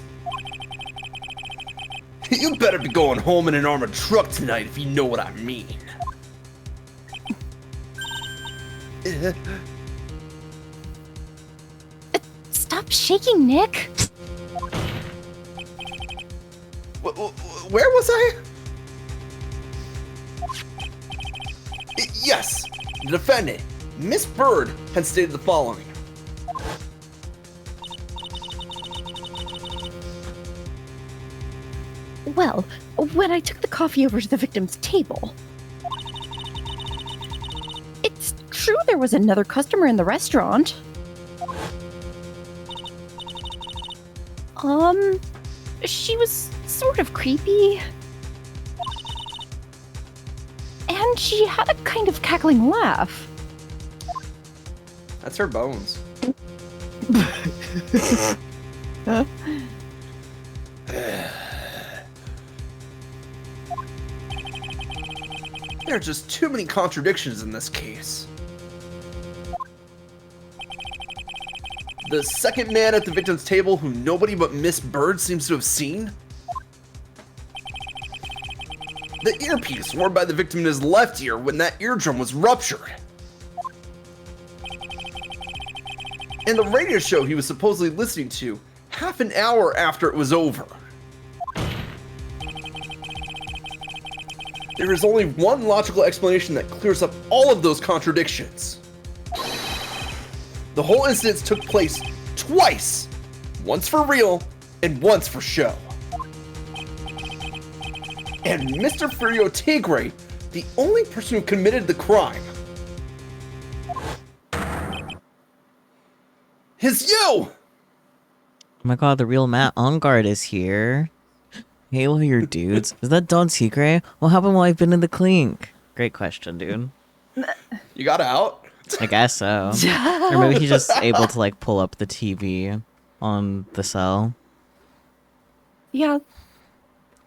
You better be going home in an armored truck tonight if you know what I mean. Stop shaking, Nick. Where was I? Yes, the defendant, Miss Bird, had stated the following. Well, when I took the coffee over to the victim's table, it's true there was another customer in the restaurant. She was sort of creepy. And she had a kind of cackling laugh. That's her bones. Huh? There are just too many contradictions in this case. The second man at the victim's table who nobody but Miss Bird seems to have seen? The earpiece worn by the victim in his left ear when that eardrum was ruptured. And the radio show he was supposedly listening to half an hour after it was over. There is only one logical explanation that clears up all of those contradictions. The whole incident took place twice. Once for real, and once for show. And Mr. Furio Tigre, the only person who committed the crime, is you! Oh my god, the real Matt on guard is here. Hey, all your dudes. Is that Don Tigre? What happened while I've been in the clink? Great question, dude. You got out? I guess so. Or maybe he's just able to, like, pull up the TV on the cell. Yeah.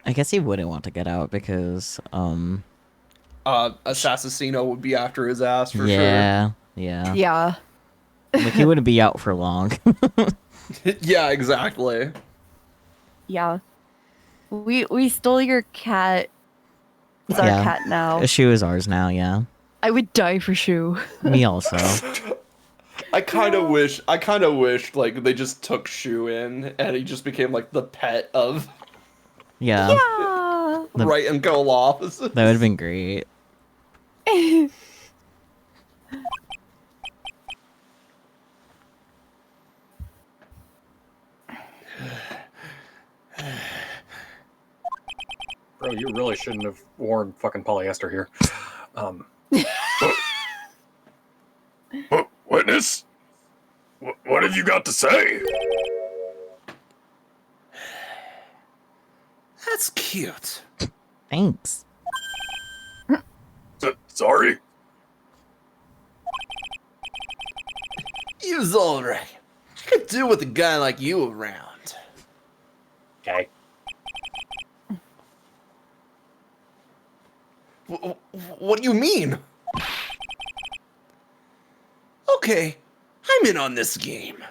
I guess he wouldn't want to get out because, Assassino would be after his ass for yeah. Yeah. Like, he wouldn't be out for long. sure. Yeah, exactly. Yeah. We stole your cat. It's our Yeah. cat now. Shu is ours now, yeah. I would die for Shu. Me also. I kind of wish, like, they just took Shu in, and he just became, like, the pet of Yeah. Yeah. The- right and go office. That would have been great. Bro, you really shouldn't have worn fucking polyester here. Witness? What have you got to say? That's cute. Thanks. Sorry? He was alright. Could do with a guy like you around. Okay. What do you mean? Okay, I'm in on this game.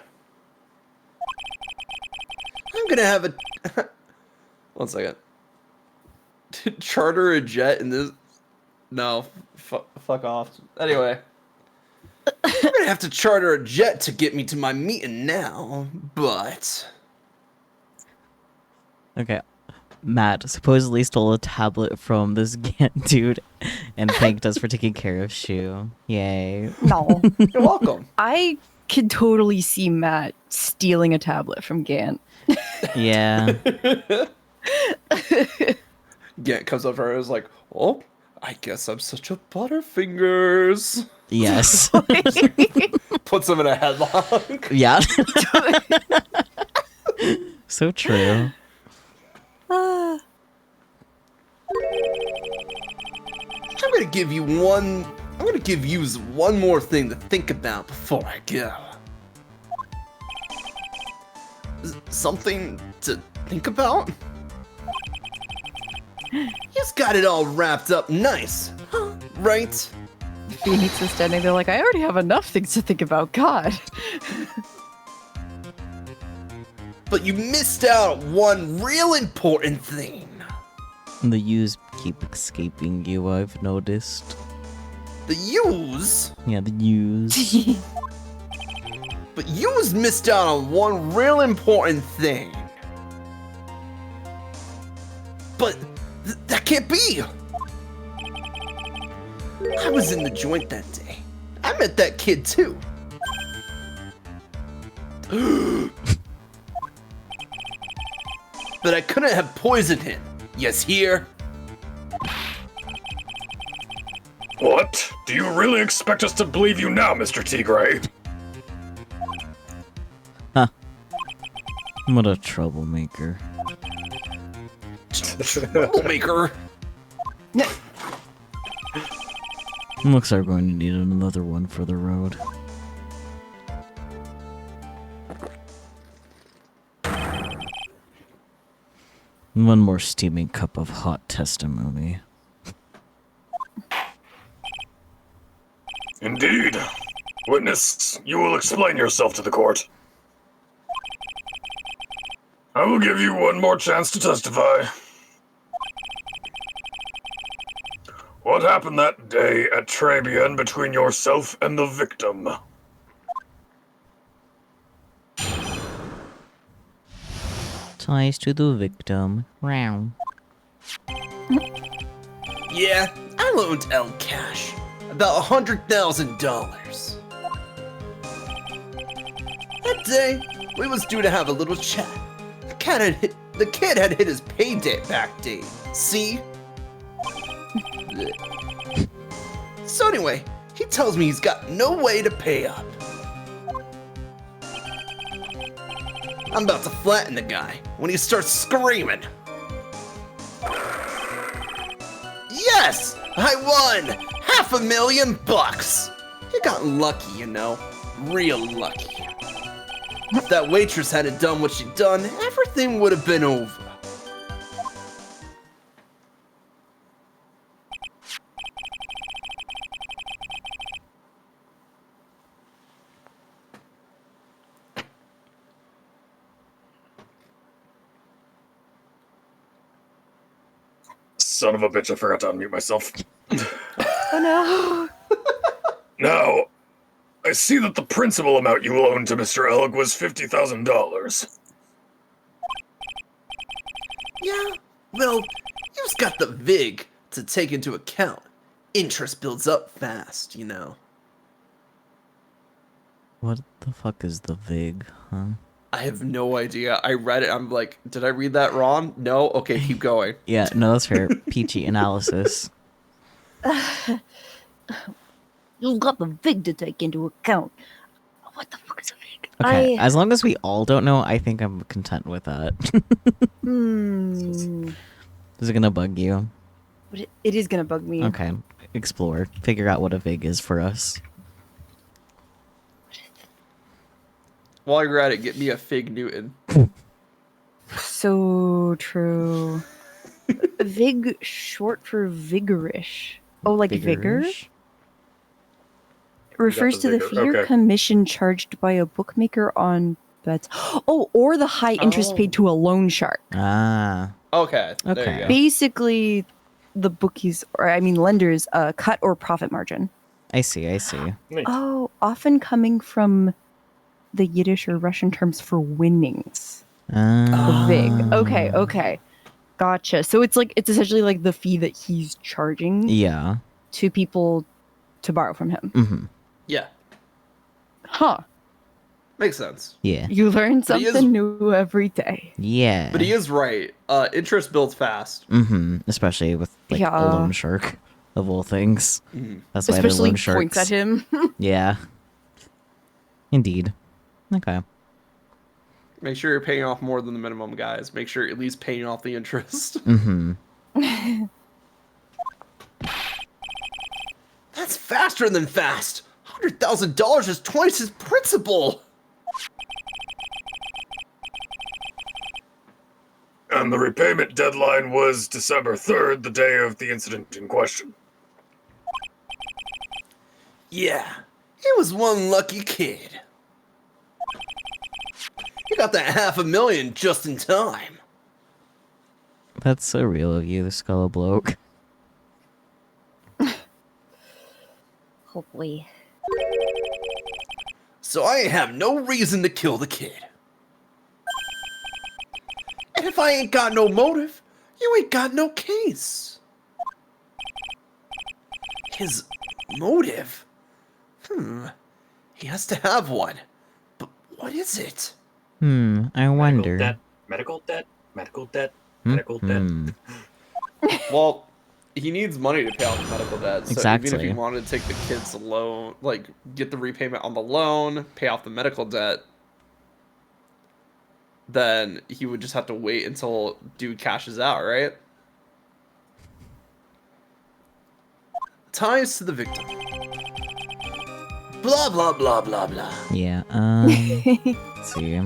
I'm gonna have a... One second. Charter a jet in this No, fuck off. Anyway, I'm gonna have to charter a jet to get me to my meeting now, but Okay. Matt supposedly stole a tablet from this Gant dude and thanked us for taking care of Shu. Yay. No. you're welcome. I could totally see Matt stealing a tablet from Gant. Yeah. Gant comes up to her and is like, "Oh, I guess I'm such a butterfingers." Yes. Puts him in a headlock. Yeah. So true. I'm gonna give you one more thing to think about before I go. Something to think about? You've got it all wrapped up nice, huh? Right? Phoenix is standing there like, I already have enough things to think about. God. But you missed out on one real important thing. The U's keep escaping you, I've noticed. The U's? Yeah, the U's. But U's missed out on one real important thing. But that can't be. I was in the joint that day. I met that kid too. But I couldn't have poisoned him. Yes, here. What? Do you really expect us to believe you now, Mr. Tigray? What a troublemaker. Troublemaker. Looks like we're going to need another one for the road. One more steaming cup of hot testimony. Indeed. Witness, you will explain yourself to the court. I will give you one more chance to testify. What happened that day at Trabian between yourself and the victim? Ties to the victim. Wow. Yeah, I loaned El cash. About $100,000. That day, we was due to have a little chat. The kid had hit his payday back date. See? So anyway, he tells me he's got no way to pay up. I'm about to flatten the guy when he starts screaming. Yes! I won! $500,000! He got lucky, you know. Real lucky. If that waitress hadn't done what she'd done, everything would have been over. Son of a bitch, I forgot to unmute myself. Oh no. Now, I see that the principal amount you loaned to Mr. Elg was $50,000. Yeah, well, you've got the VIG to take into account. Interest builds up fast, you know. What the fuck is the VIG, huh? I have no idea. I read it. I'm like, did I read that wrong? No? Okay, keep going. Yeah, no, that's fair. Peachy analysis. You've got the VIG to take into account. What the fuck is a VIG? Okay, as long as we all don't know, I think I'm content with that. Is it gonna bug you? But it is gonna bug me. Okay, explore. Figure out what a VIG is for us. While you're at it, get me a Fig Newton. So true. VIG, short for vigorish. Oh, like vigor? Vigorish? Refers to the vigor, fee or okay. commission charged by a bookmaker on bets. Oh, or the high interest paid to a loan shark. Ah, Okay, there Okay. you go. Basically, the bookies, or I mean lenders, cut or profit margin. I see. Neat. Oh, often coming from the Yiddish or Russian terms for winnings. Vig. Okay. Gotcha. So it's essentially like the fee that he's charging Yeah. to people to borrow from him. Mm-hmm. Yeah, Huh. makes sense. Yeah. You learn But he is- something new every day. Yeah. But he is right. Interest builds fast. Mm-hmm. Especially with like Yeah. a loan shark of all things. That's why they're Especially loan sharks. points at him. Yeah. Indeed. Okay. Make sure you're paying off more than the minimum, guys. Make sure you're at least paying off the interest. Mm-hmm. That's faster than fast. $100,000 is twice his principal. And the repayment deadline was December 3rd, the day of the incident in question. Yeah, he was one lucky kid. He got that $500,000 just in time. That's so real of you, the skull bloke. Oh boy. So I have no reason to kill the kid. And if I ain't got no motive, you ain't got no case. His motive? He has to have one. But what is it? I wonder. Medical debt. Well, he needs money to pay off the medical debt. So even if Exactly. he wanted to take the kid's loan, like get the repayment on the loan, pay off the medical debt, then he would just have to wait until dude cashes out, right? Ties to the victim. Blah blah blah blah blah. Yeah, let's see.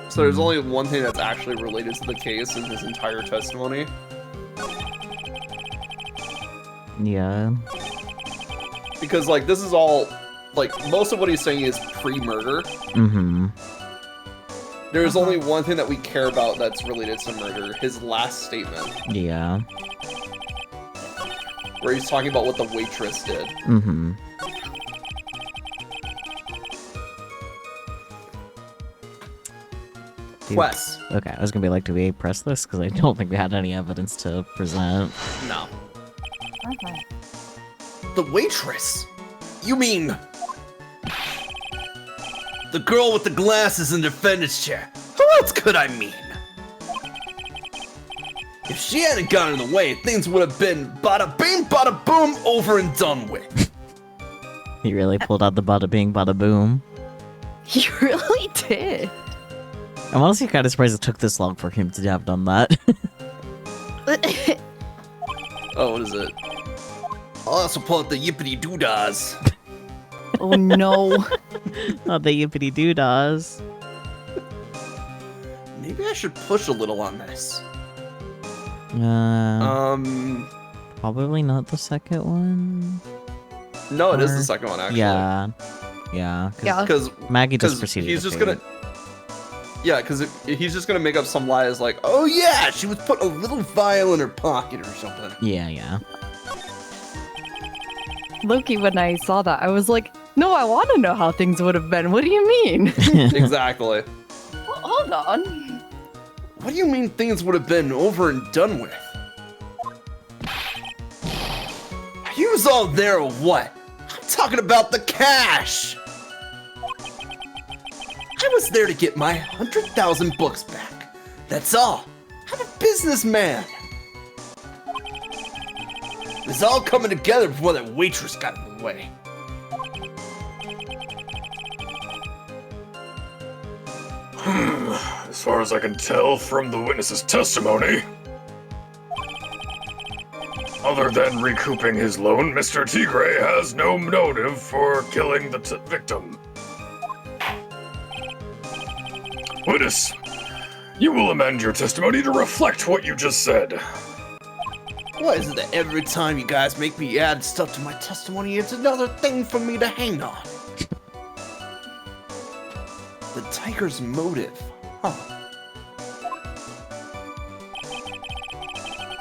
So there's only one thing that's actually related to the case in his entire testimony. Yeah. Because, like, this is all, like, most of what he's saying is pre-murder. Mm-hmm. There's only one thing that we care about that's related to murder, his last statement, Yeah. where he's talking about what the waitress did. Mm-hmm. Dude. Wes. Okay, I was gonna be like, do we press this? Because I don't think we had any evidence to present. No. The waitress? You mean... the girl with the glasses in the defendant's chair. Who else could I mean? If she hadn't gotten in the way, things would have been bada bing, bada boom, over and done with. He really pulled out the bada bing, bada boom. He really did. I'm honestly kind of surprised it took this long for him to have done that. Oh, what is it? I'll also pull out the yippity doodads. Oh no. Not the yippity doodads. Maybe I should push a little on this. Probably not the second one. No, it is Or- the second one, actually. Yeah. Yeah. Yeah. Because Maggie just proceeded. he's to just fade. gonna... Yeah, because he's just gonna make up some lies like, oh yeah, she was put a little vial in her pocket or something. Yeah. Loki, when I saw that, I was like, no, I want to know how things would have been. What do you mean? Exactly. Well, hold on. What do you mean things would have been over and done with? You was all there or what? I'm talking about the cash! I was there to get my 100,000 books back. That's all. I'm a businessman. It's all coming together before that waitress got in the way. As far as I can tell from the witness's testimony, other than recouping his loan, Mr. Tigre has no motive for killing the victim. Witness, you will amend your testimony to reflect what you just said. What is it that every time you guys make me add stuff to my testimony, it's another thing for me to hang on? The tiger's motive, huh?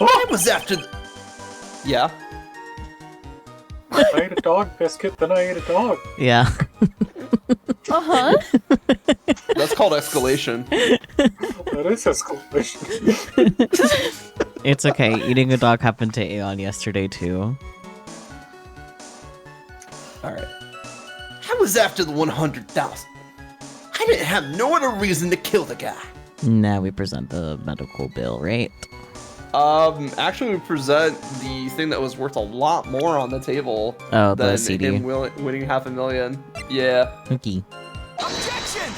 I was after the... Yeah? I ate a dog biscuit, then I ate a dog. Yeah. Uh-huh. That's called escalation. That is escalation. It's okay. Eating a dog happened to Aeon yesterday, too. Alright. I was after the 100,000. I didn't have no other reason to kill the guy. Now we present the medical bill, right? Actually, we present the thing that was worth a lot more on the table Oh, the than CD. him winning $500,000. Yeah. Okay. Objection!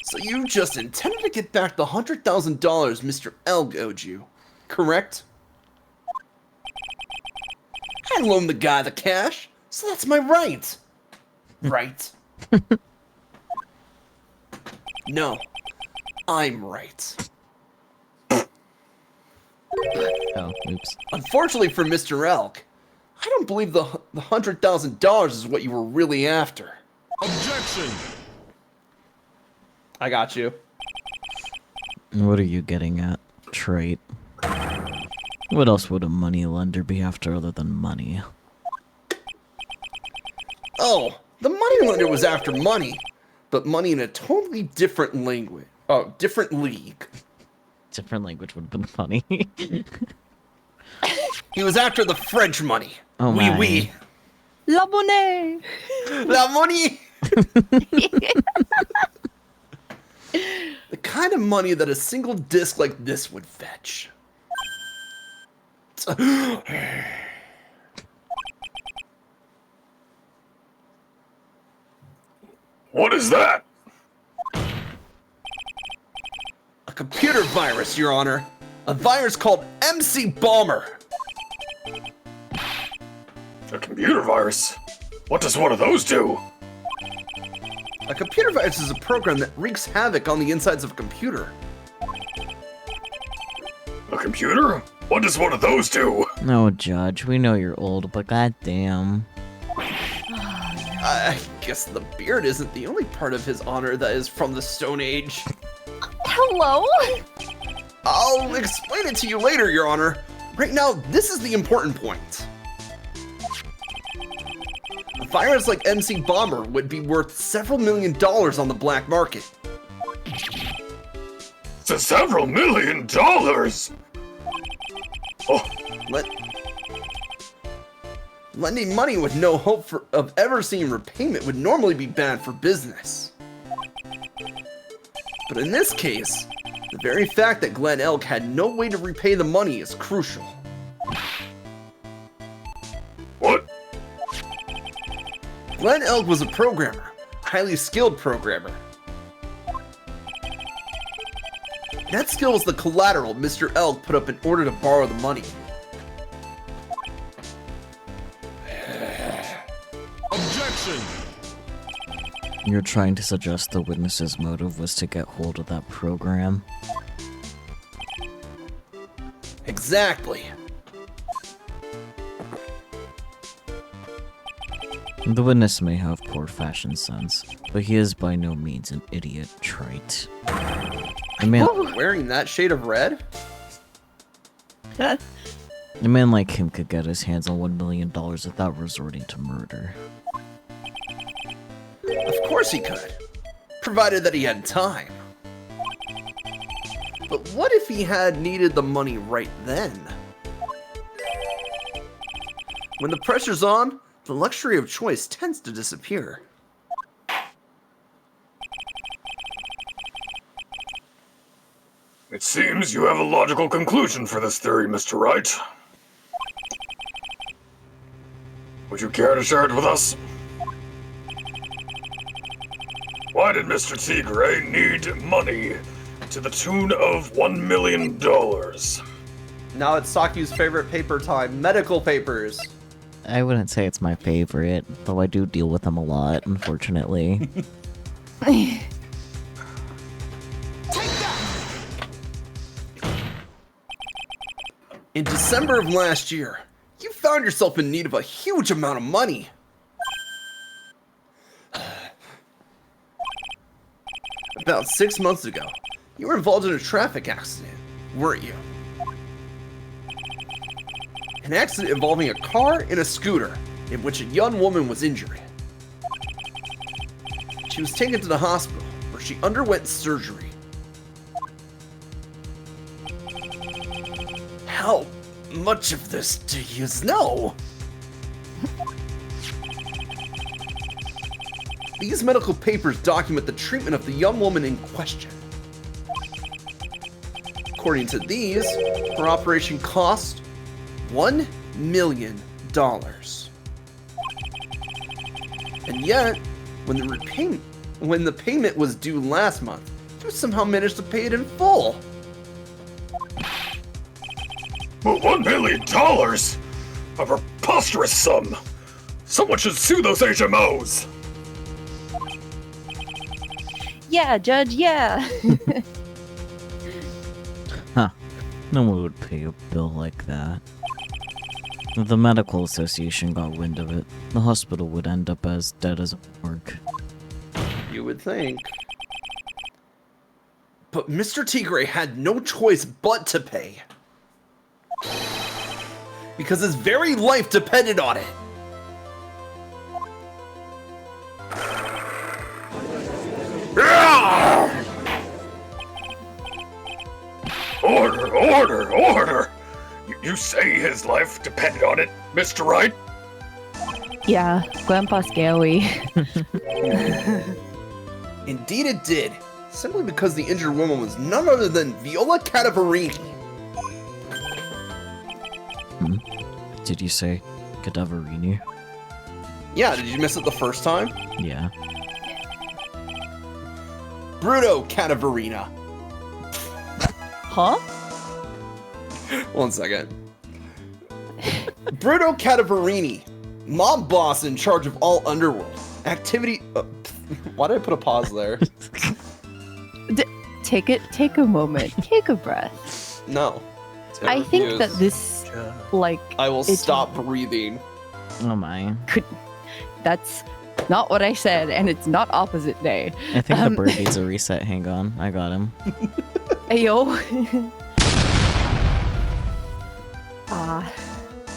So you just intended to get back the $100,000 Mr. Elg owed you, correct? I loaned the guy the cash, so that's my right. Right? No, I'm right. Oh, oops. Unfortunately for Mr. Elk, I don't believe the $100,000 is what you were really after. Objection! I got you. What are you getting at, Trait? What else would a money lender be after other than money? Oh, the money lender was after money, but money in a totally different language. Oh, different league. Different language would have been funny. He was after the French money. Oh Oui, my. oui. La monnaie! La money! The kind of money that a single disc like this would fetch. What is that? A computer virus, Your Honor. A virus called MC Bomber. A computer virus? What does one of those do? A computer virus is a program that wreaks havoc on the insides of a computer. A computer? What does one of those do? No, Judge, we know you're old, but goddamn. I guess the beard isn't the only part of his honor that is from the Stone Age. Hello? I'll explain it to you later, Your Honor. Right now, this is the important point. A virus like MC Bomber would be worth several $1 million on the black market. To several $1 million! Oh, Lending money with no hope of ever seeing repayment would normally be bad for business. But in this case, the very fact that Glenn Elk had no way to repay the money is crucial. what? Glenn Elk was a programmer, a highly skilled programmer. That skill was the collateral Mr. Elk put up in order to borrow the money. Objection! You're trying to suggest the witness's motive was to get hold of that program? Exactly. The witness may have poor fashion sense, but he is by no means an idiot, Trite. A man Wearing that shade of red? A man like him could get his hands on $1 million without resorting to murder. Of course he could, provided that he had time. But what if he had needed the money right then? When the pressure's on, the luxury of choice tends to disappear. It seems you have a logical conclusion for this theory, Mr. Wright. Would you care to share it with us? Why did Mr. Tigre need money to the tune of $1 million? Now it's Saku's favorite paper time, medical papers. I wouldn't say it's my favorite, though I do deal with them a lot, unfortunately. In December of last year, you found yourself in need of a huge amount of money. About 6 months ago, you were involved in a traffic accident, weren't you? An accident involving a car and a scooter, in which a young woman was injured. She was taken to the hospital, where she underwent surgery. How much of this do you know? These medical papers document the treatment of the young woman in question. According to these, her operation cost $1 million. And yet, when the payment was due last month, you somehow managed to pay it in full. But $1 million? A preposterous sum! Someone should sue those HMOs! Yeah, Judge, yeah. No one would pay a bill like that. If the medical association got wind of it, the hospital would end up as dead as a morgue. You would think. But Mr. Tigre had no choice but to pay. Because his very life depended on it. Order! You say his life depended on it, Mr. Wright? Yeah, Grandpa Scary. Indeed it did. Simply because the injured woman was none other than Viola Cadaverini. Did you say Cadaverini? Yeah, did you miss it the first time? Yeah. Bruto Cadaverina. Huh? 1 second. Bruto Cadaverini, mob boss in charge of all underworld activity. Why did I put a pause there? Take a moment. Take a breath. No. I think that this, like, I will stop breathing. Oh my. That's not what I said, and it's not opposite day. I think the bird needs a reset. Hang on. I got him. Ayo.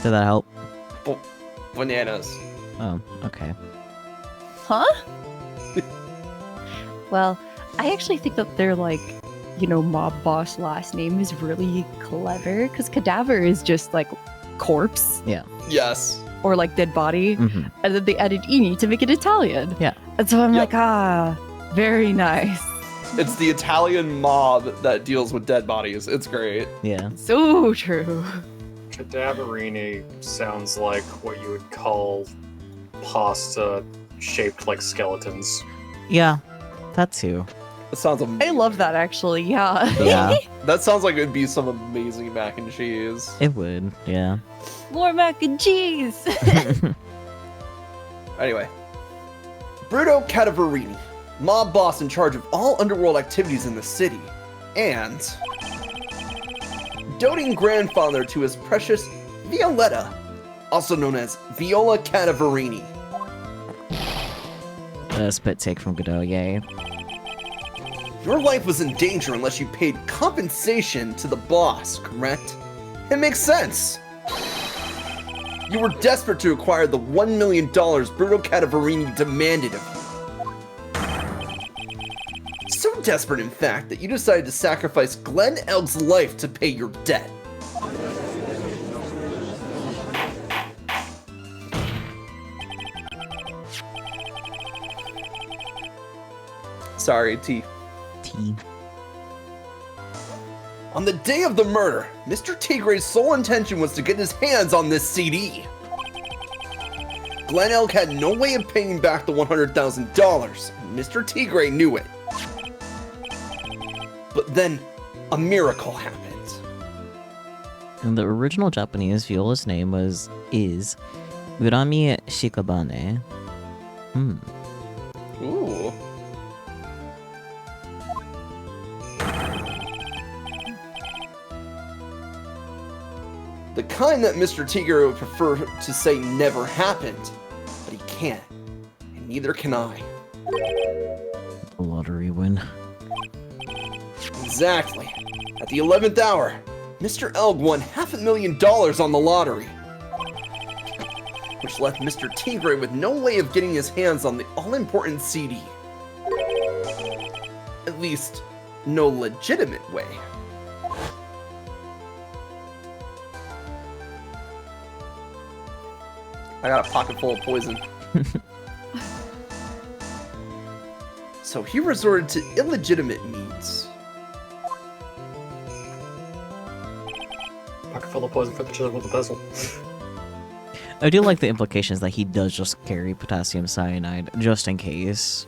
Did that help? Bananas. Oh, okay. Huh? Well, I actually think that their, like, mob boss last name is really clever, because cadaver is just, like, corpse. Yeah. Yes. Or, like, dead body. Mm-hmm. And then they added Ini to make it Italian. Yeah. And so I'm like, very nice. It's the Italian mob that deals with dead bodies. It's great. Yeah. So true. Cadaverini sounds like what you would call pasta shaped like skeletons. Yeah. That too. It sounds amazing. I love that, actually, yeah. Yeah. That sounds like it'd be some amazing mac and cheese. It would. Yeah. More mac and cheese! Anyway. Bruto Cadaverini, mob boss in charge of all underworld activities in the city, and doting grandfather to his precious Violetta, also known as Viola Cadaverini. Spit take from Godot, yay. Your life was in danger unless you paid compensation to the boss, correct? It makes sense. You were desperate to acquire the $1 million Bruto Cadaverini demanded of you. So desperate, in fact, that you decided to sacrifice Glenn Elg's life to pay your debt. Sorry, T. On the day of the murder, Mr. Tigre's sole intention was to get his hands on this CD. Glenn Elk had no way of paying back the $100,000, and Mr. Tigre knew it. But then, a miracle happened. In the original Japanese, Viola's name is Urami Shikabane. Ooh. The kind that Mr. Tigre would prefer to say never happened. But he can't. And neither can I. A lottery win. Exactly. At the 11th hour, Mr. Elg won $500,000 on the lottery. Which left Mr. Tigre with no way of getting his hands on the all-important CD. At least, no legitimate way. I got a pocket full of poison. So he resorted to illegitimate means. Pocket full of poison for the chisel with the pestle. I do like the implications that he does just carry potassium cyanide, just in case.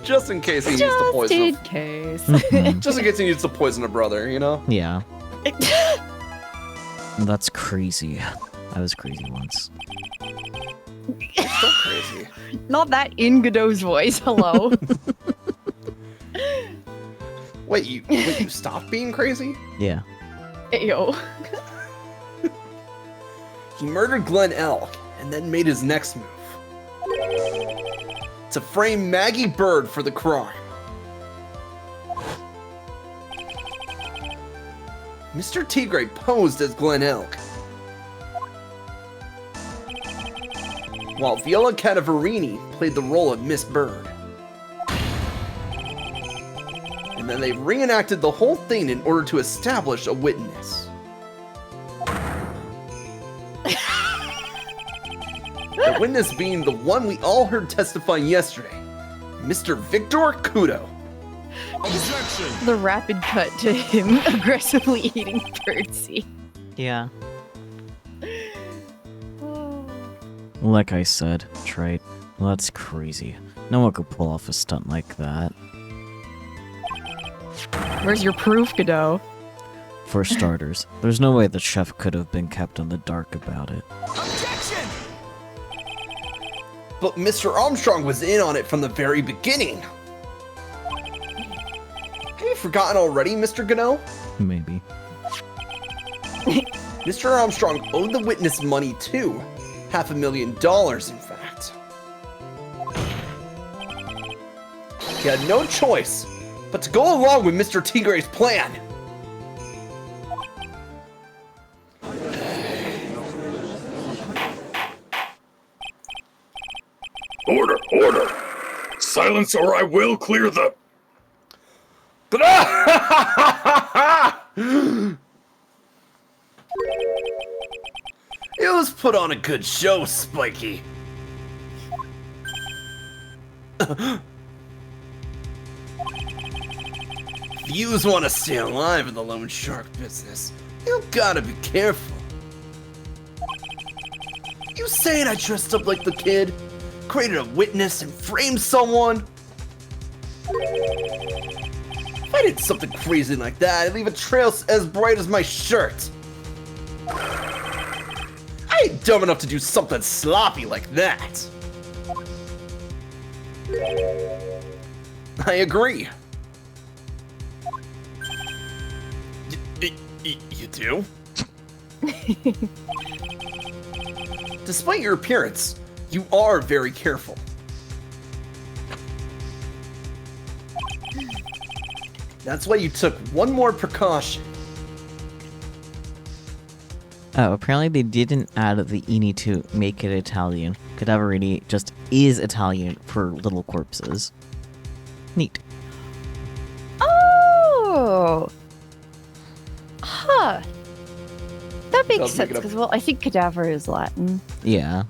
Just in case he needs to Just poison in a, case. Mhm. just in case he needs to poison a brother, you know? Yeah. That's crazy. I was crazy once. So crazy. Not that in Godot's voice. Hello. Wait, you stopped being crazy? Yeah. Yo. He murdered Glenn Elk and then made his next move. To frame Maggie Bird for the crime. Mr. Tigre posed as Glenn Elk, while Viola Cadaverini played the role of Miss Bird. And then they reenacted the whole thing in order to establish a witness. The witness being the one we all heard testifying yesterday, Mr. Victor Kudo. Objection! The rapid cut to him aggressively eating birdseed. Yeah. Like I said, Trite, that's crazy. No one could pull off a stunt like that. Where's your proof, Godot? For starters, there's no way the chef could have been kept in the dark about it. Objection! But Mr. Armstrong was in on it from the very beginning. Have you forgotten already, Mr. Gano? Maybe. Mr. Armstrong owed the witness money too. $500,000, in fact. He had no choice but to go along with Mr. Tigre's plan. Order, order! Silence or I will clear the... It was put on a good show, Spiky. If yous want to stay alive in the loan shark business, you gotta be careful. You saying I dressed up like the kid, created a witness, and framed someone? If I did something crazy like that, I'd leave a trail as bright as my shirt. I ain't dumb enough to do something sloppy like that. I agree. You do? Despite your appearance, you are very careful. That's why you took one more precaution. Oh, apparently they didn't add the "ini" to make it Italian. Cadaverini just is Italian for little corpses. Neat. Oh! Huh. That makes Does make sense, it up. because, well, I think cadaver is Latin. Yeah.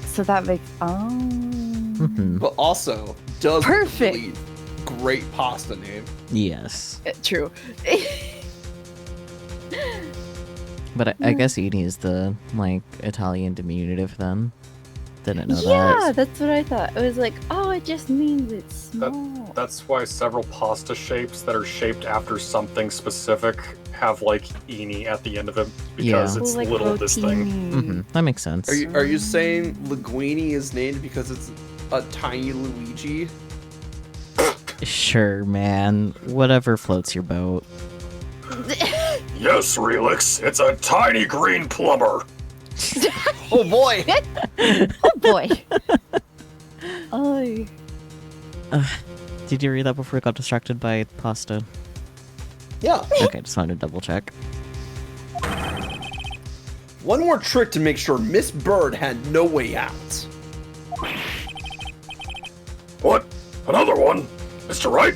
So that makes... Oh... Hmm. But also, does Perfect. really great pasta name. Yes. True. But I guess "ini" is the, like, Italian diminutive then. Didn't know Yeah, that. that's what I thought. It was like, oh, it just means it's small. That's why several pasta shapes that are shaped after something specific have like "ini" at the end of it because Yeah. it's Like little this thing. Hmm. That makes sense. Are you saying Linguini is named because it's a tiny Luigi? Sure, man. Whatever floats your boat. Yes, Relix, it's a tiny green plumber. Oh boy! Oh boy. Oh. Did you read that before we got distracted by pasta? Yeah. Okay, just wanted to double check. One more trick to make sure Miss Bird had no way out. What? Another one? Mr. Wright?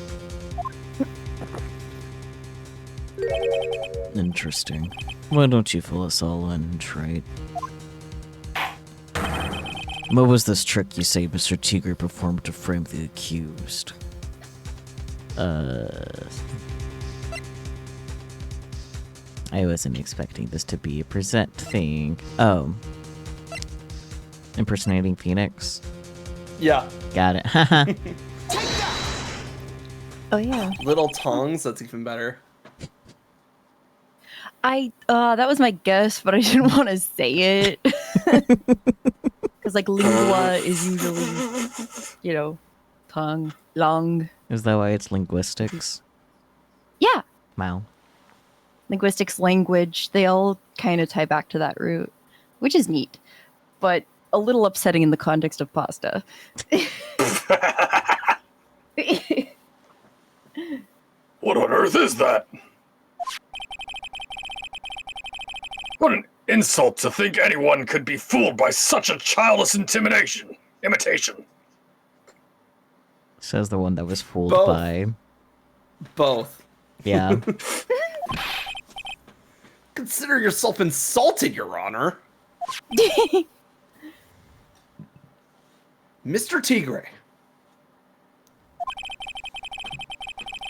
Interesting. Why don't you fill us all in, Trite? What was this trick you say Mr. Tigre performed to frame the accused? I wasn't expecting this to be a present thing. Oh. Impersonating Phoenix? Yeah. Got it. Haha. Oh yeah. Little tongues, that's even better. That was my guess, but I didn't want to say it. Because like lingua is usually, you know, tongue, long. Is that why it's linguistics? Yeah. Wow. Linguistics, language, they all kind of tie back to that root, which is neat, but a little upsetting in the context of pasta. What on earth is that? What an insult to think anyone could be fooled by such a childless imitation. Says the one that was fooled Both. by... Both. Yeah. Consider yourself insulted, Your Honor. Mr. Tigre.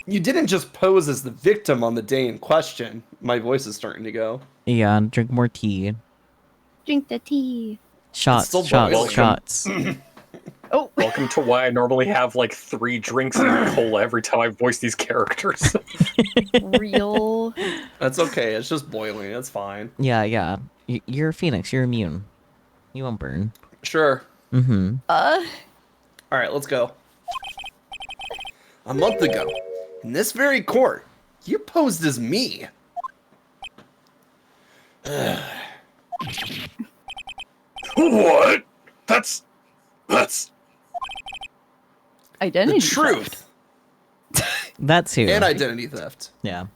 You didn't just pose as the victim on the day in question. My voice is starting to go. Yeah, drink more tea. Drink the tea. Shots, still shots, boiling. shots. Oh, Welcome to why I normally have like 3 drinks and cola every time I voice these characters. real. That's okay. It's just boiling. That's fine. Yeah. You're a Phoenix. You're immune. You won't burn. Sure. Mm-hmm. All right, let's go. A month ago, in this very court, you posed as me. What? That's... Identity The truth That too. and identity theft. Yeah.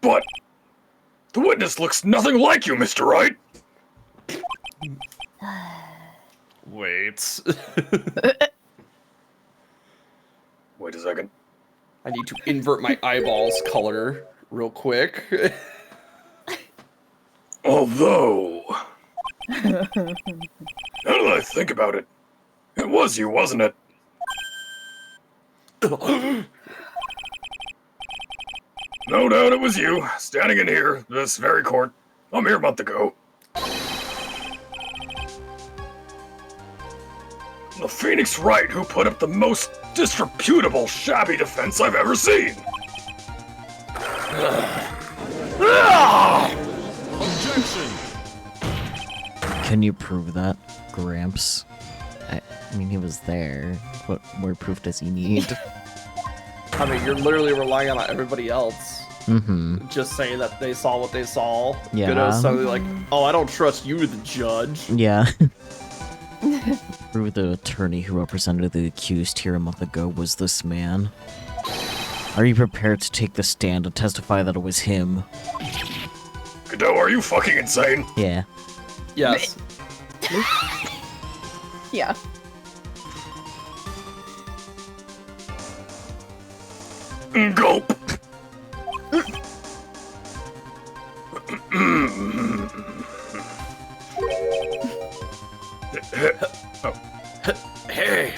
But... The witness looks nothing like you, Mr. Wright. Wait. Wait a second. I need to invert my eyeballs color real quick. Although... Now that I think about it, it was you, wasn't it? No doubt it was you, standing in here, this very court, a mere month ago. The Phoenix Wright who put up the most disreputable, shabby defense I've ever seen. Objection! Can you prove that, Gramps? I mean, he was there. What more proof does he need? I mean, you're literally relying on everybody else. Mm-hmm. Just saying that they saw what they saw. Yeah. You know, suddenly like, oh, I don't trust you, the judge. Yeah. Prove the attorney who represented the accused here a month ago was this man. Are you prepared to take the stand and testify that it was him? Godot, are you fucking insane? Yeah. Yes. Yeah. Gulp. Hey.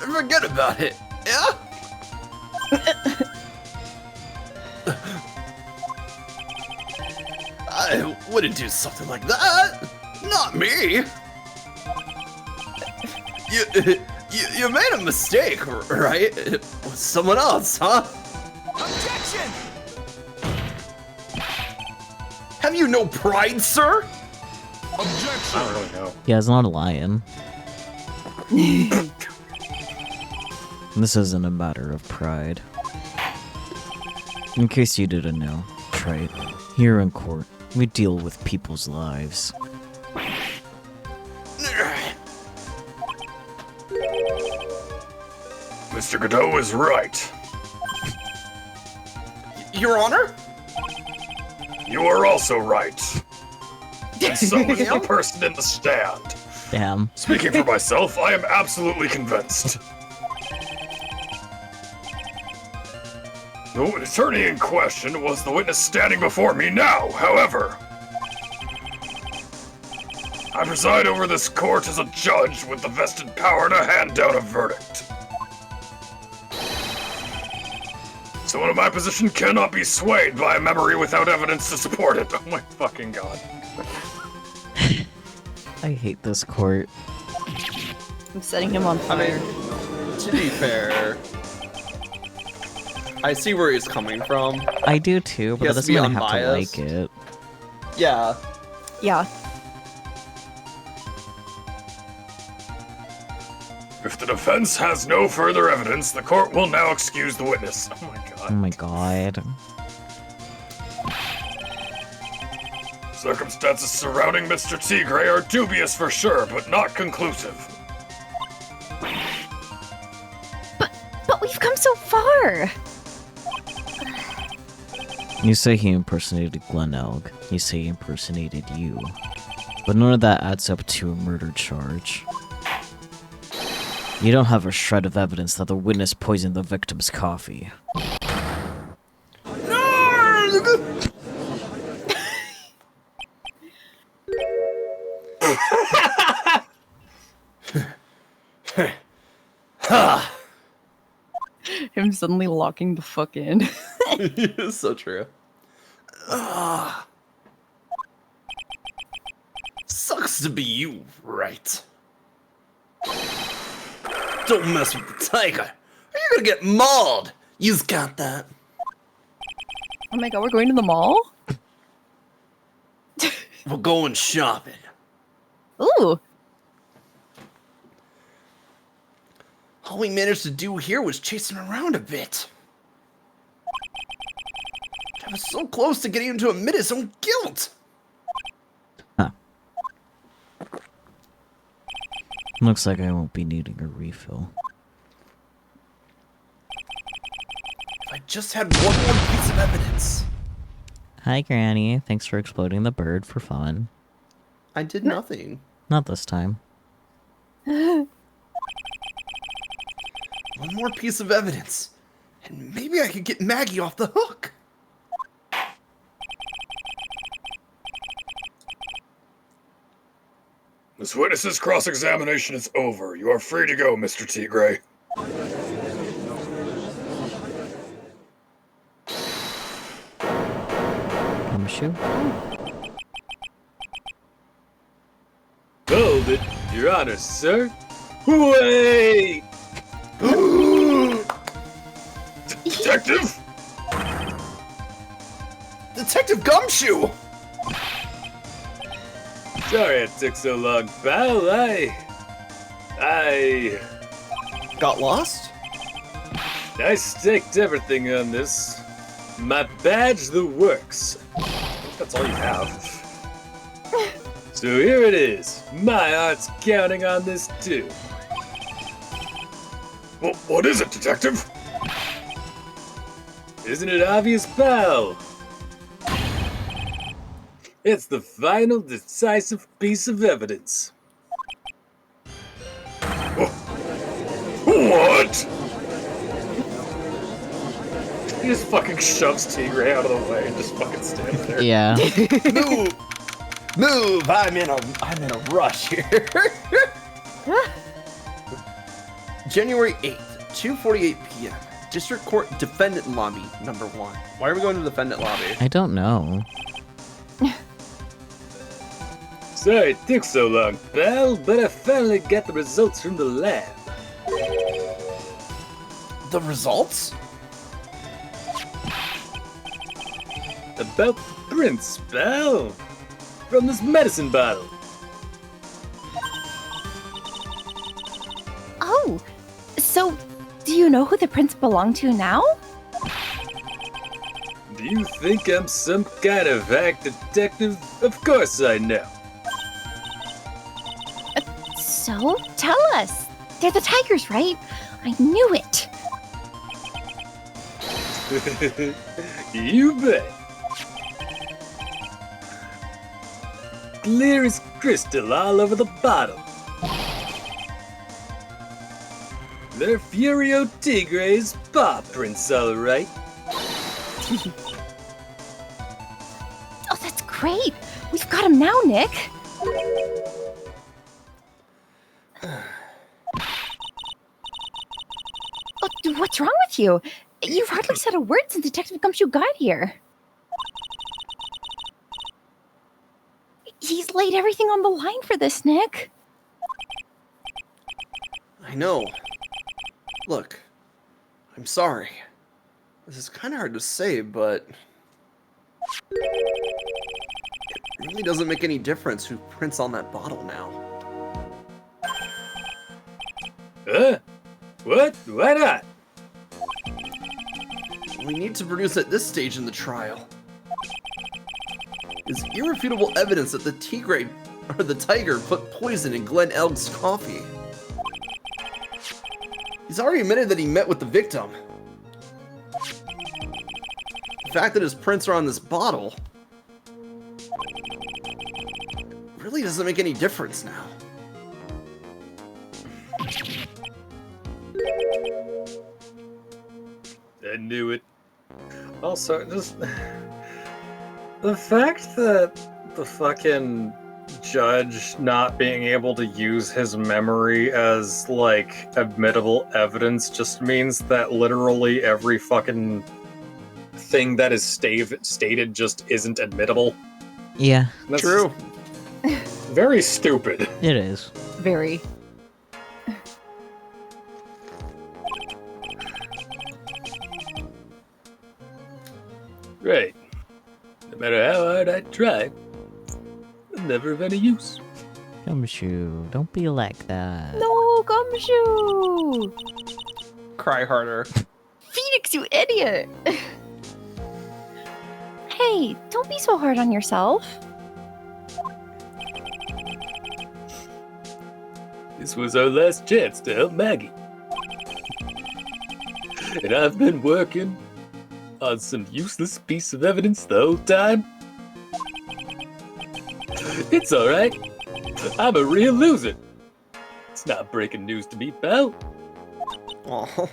Forget about it. Yeah? I wouldn't do something like that. Not me. You made a mistake, right? It was someone else, huh? Objection! Have you no pride, sir? Objection! I don't really know. Yeah, he's not a lion. This isn't a matter of pride. In case you didn't know, Trite, here in court, we deal with people's lives. Mr. Godot is right. Your Honor? You are also right. And so is the person in the stand. Damn. Speaking for myself, I am absolutely convinced. The attorney in question was the witness standing before me now, however. I preside over this court as a judge with the vested power to hand down a verdict. Someone in my position cannot be swayed by a memory without evidence to support it. Oh my fucking god. I hate this court. I'm setting him on I fire. mean, to be fair, I see where he's coming from. I do too, but He that has to doesn't be mean I have to unbiased. like it. Yeah. Yeah. If the defense has no further evidence, the court will now excuse the witness. Oh my god. Oh my god. Circumstances surrounding Mr. Tigre are dubious for sure, but not conclusive. But we've come so far. You say he impersonated Glenelg. You say he impersonated you. But none of that adds up to a murder charge. You don't have a shred of evidence that the witness poisoned the victim's coffee. Him suddenly locking the fuck in. It's so true. Sucks to be you, right? Don't mess with the tiger, or you're gonna get mauled. You's got that. Oh my god, we're going to the mall? We're going shopping. Ooh. All we managed to do here was chase him around a bit. I was so close to getting him to admit his own guilt. Huh. Looks like I won't be needing a refill. If I just had one more piece of evidence. Hi, Granny. Thanks for exploding the bird for fun. I did nothing. Not this time. One more piece of evidence, and maybe I could get Maggie off the hook. This witness's cross-examination is over. You are free to go, Mr. Tigre. Gumshoe? Hold it, Your Honor, sir. Wait! Detective? Detective Gumshoe! Sorry it took so long, pal. I Got lost? staked everything on this. My badge, the works. I think that's all you have. So here it is. My heart's counting on this too. Well, what is it, Detective? Isn't it obvious, pal? It's the final decisive piece of evidence. What? He just fucking shoves Tigre out of the way and just fucking stands there. Yeah. Move! I'm in a rush here. January 8th, 2:48 p.m. District Court Defendant Lobby, number 1. Why are we going to the Defendant Lobby? I don't know. Sorry it took so long, pal, but I finally got the results from the lab. The results? About the prints, pal. From this medicine bottle. Oh, so do you know know who the prince belonged to now? Do you think I'm some kind of hack detective? Of course I know. So, tell us. They're the tigers, right? I knew it. You bet. Clear as crystal all over the bottom. They're Furio Tigre's paw prints, all right. Oh, that's great. We've got him now, Nick. Oh, what's wrong with you? You've hardly said a word since Detective Gumshoe got here. He's laid everything on the line for this, Nick. I know. Look, I'm sorry. This is kind of hard to say, but it really doesn't make any difference who prints on that bottle now. Huh? What? Why not? We need to produce at this stage in the trial is irrefutable evidence that the Tigre or the tiger put poison in Glenn Elg's coffee. He's already admitted that he met with the victim. The fact that his prints are on this bottle really doesn't make any difference now. I knew it. Also, just the fact that the fucking judge not being able to use his memory as, like, admittable evidence just means that literally every fucking thing that is stated just isn't admittable. Yeah, That's True. very stupid. it is. Very. Right. No matter how hard I try, I'm never of any use. Gumshoe, don't be like that. No, Gumshoe! Cry harder. Phoenix, you idiot! Hey, don't be so hard on yourself. This was our last chance to help Maggie. And I've been working on some useless piece of evidence the whole time. It's alright. I'm a real loser. It's not breaking news to me, pal. Aw.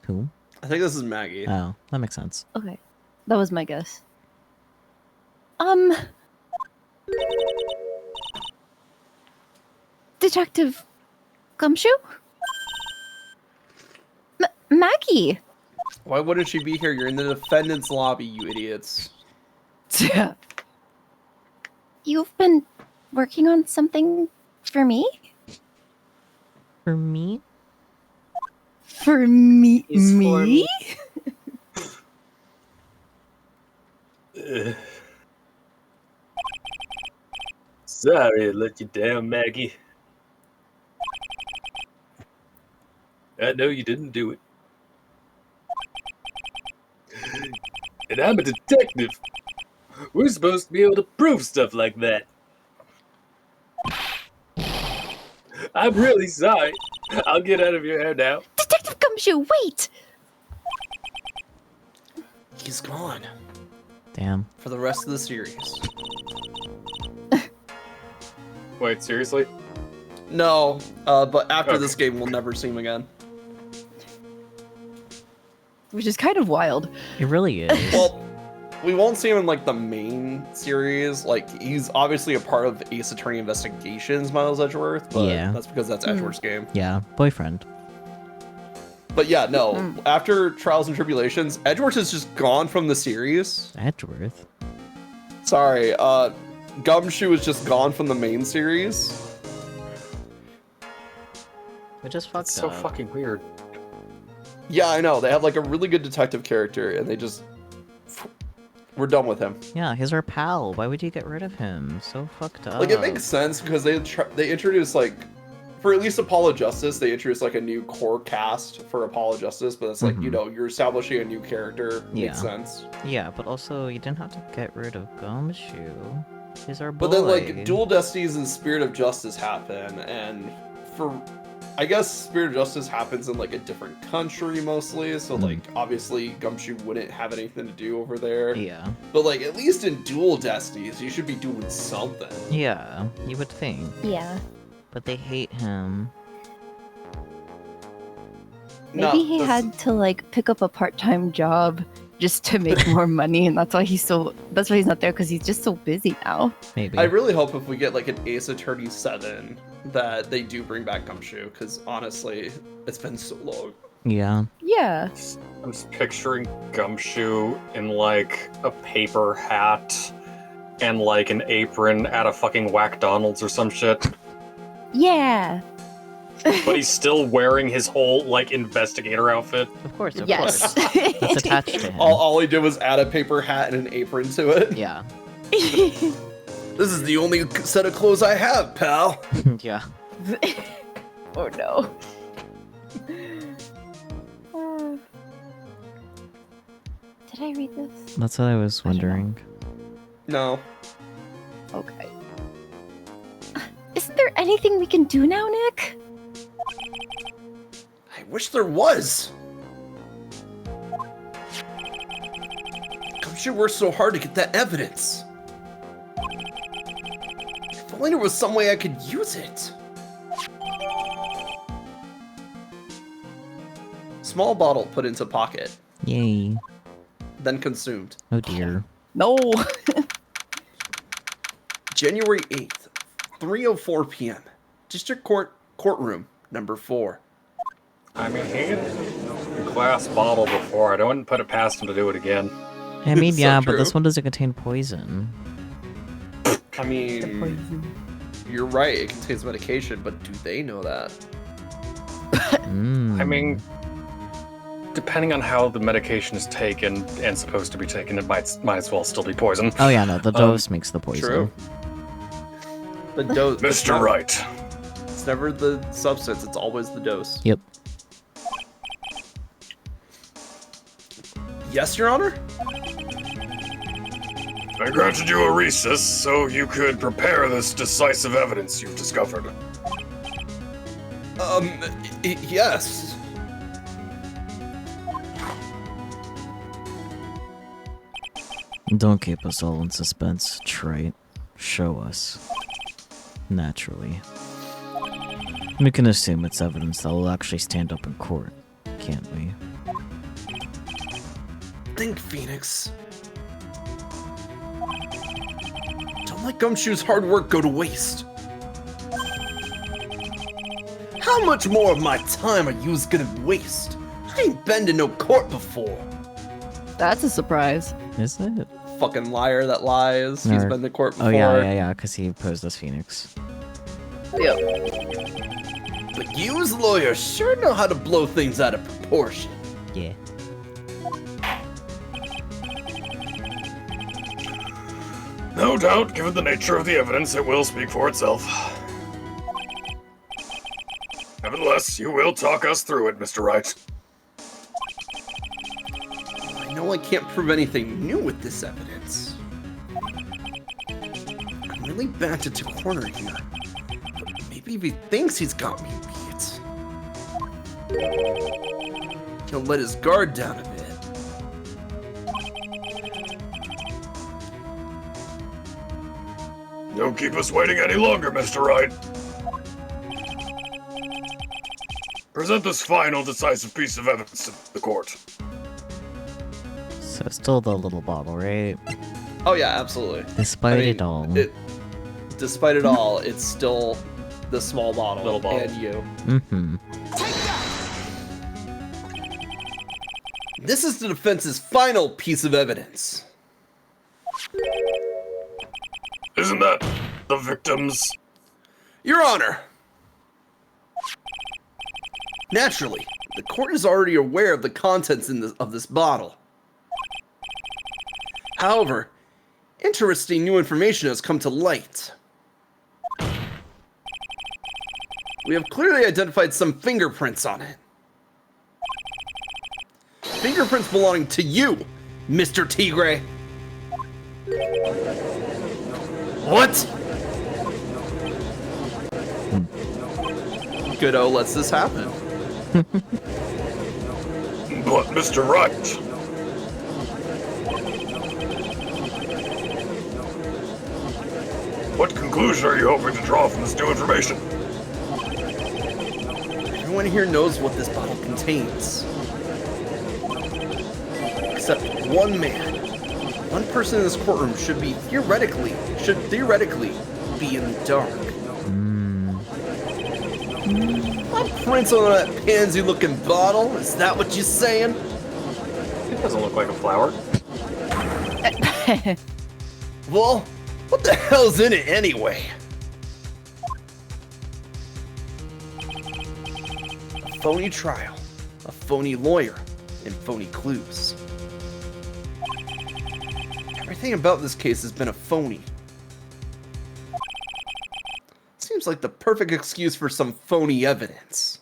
Who? I think this is Maggie. Oh, that makes sense. Okay, that was my guess. Detective Gumshoe? Maggie! Why wouldn't she be here? You're in the defendant's lobby, you idiots. You've been working on something for me? For me? For me? Is for Me? Sorry I let you down, Maggie. I know you didn't do it. And I'm a detective. We're supposed to be able to prove stuff like that. I'm really sorry. I'll get out of your hair now. Detective Gumshoe, wait! He's gone Damn. for the rest of the series. Wait, seriously? No, but after Okay. this game, we'll never see him again. Which is kind of wild. It really is. Well, we won't see him in like the main series. Like he's obviously a part of Ace Attorney Investigations, Miles Edgeworth, but Yeah. that's because that's Edgeworth's game. Yeah, boyfriend. But yeah, no. After Trials and Tribulations, Edgeworth is just gone from the series. Edgeworth. Sorry, Gumshoe is just gone from the main series. It just fucked It's so up. fucking weird. Yeah, I know. They have like a really good detective character, and they just we're done with him. Yeah, he's our pal. Why would you get rid of him? So fucked up. Like it makes sense because they introduce like for at least Apollo Justice, they introduced like a new core cast for Apollo Justice, but it's like, you know, you're establishing a new character. Makes sense. Yeah, but also you didn't have to get rid of Gumshoe. He's our boy. But then like Dual Destinies and Spirit of Justice happen, and for I guess Spirit of Justice happens in like a different country mostly, so like obviously Gumshoe wouldn't have anything to do over there. Yeah. But like at least in Dual Destinies, you should be doing something. Yeah, you would think. Yeah. But they hate him. Maybe he had to like pick up a part-time job just to make more money, and that's why he's not there, because he's just so busy now. Maybe. I really hope if we get like an Ace Attorney 7 that they do bring back Gumshoe, because honestly, it's been so long. Yeah. Yeah. I'm just picturing Gumshoe in like a paper hat and like an apron at a fucking Whack-Donald's or some shit. Yeah. But he's still wearing his whole like investigator outfit. Of course, of Yes. course. It's attached to him. All he did was add a paper hat and an apron to it. Yeah. This is the only set of clothes I have, pal. Yeah. Oh no. Did I read this? That's what I was wondering. No. Okay. Isn't there anything we can do now, Nick? I wish there was. Gumshoe worked so hard to get that evidence. If only there was some way I could use it. Small bottle put into pocket, Yay. then consumed. Oh dear. No. January 8th, 3:04 p.m. District Court, courtroom number 4. I mean, he had a glass bottle before. I wouldn't put it past him to do it again. I mean, So yeah, but true. this one doesn't contain poison. I mean, you're right, it contains medication, but do they know that? Mm. I mean, depending on how the medication is taken and supposed to be taken, it might as well still be poison. Oh yeah, no, the dose makes the poison. True. The dose. Mr. Wright. It's never the substance, it's always the dose. Yep. Yes, Your Honor? I granted you a recess so you could prepare this decisive evidence you've discovered. Yes. Don't keep us all in suspense, Trite. Show us. Naturally. We can assume it's evidence that will actually stand up in court, can't we? Think, Phoenix. Don't let Gumshoe's hard work go to waste. How much more of my time are you gonna waste? I ain't been to no court before. That's a surprise. Is it? Fucking liar that lies. He's Or- been to court before. Oh yeah, because he posed as Phoenix. Yep. But you as lawyers sure know how to blow things out of proportion. Yeah. No doubt, given the nature of the evidence, it will speak for itself. Nevertheless, you will talk us through it, Mr. Wright. I know I can't prove anything new with this evidence. I'm really backed into a corner here. But maybe if he thinks he's got me beat, he'll let his guard down a bit. Don't keep us waiting any longer, Mr. Wright. Present this final decisive piece of evidence to the court. So still the little bottle, right? Oh yeah, absolutely. Despite I mean, it all. Despite it all, it's still the small bottle, Little bottle. and you. Mm-hmm. This is the defense's final piece of evidence. Isn't that the victim's? Your Honor! Naturally, the court is already aware of the contents of this bottle. However, interesting new information has come to light. We have clearly identified some fingerprints on it. Fingerprints belonging to you, Mr. Tigre. What? Good-O lets this happen. But Mr. Right. What conclusion are you hoping to draw from this new information? Everyone here knows what this bottle contains. Except one man. One person in this courtroom should theoretically be in the dark. What prints on that pansy-looking bottle? Is that what you're saying? It doesn't look like a flower. Well, what the hell's in it anyway? A phony trial, a phony lawyer, and phony clues. Everything about this case has been a phony. Seems like the perfect excuse for some phony evidence.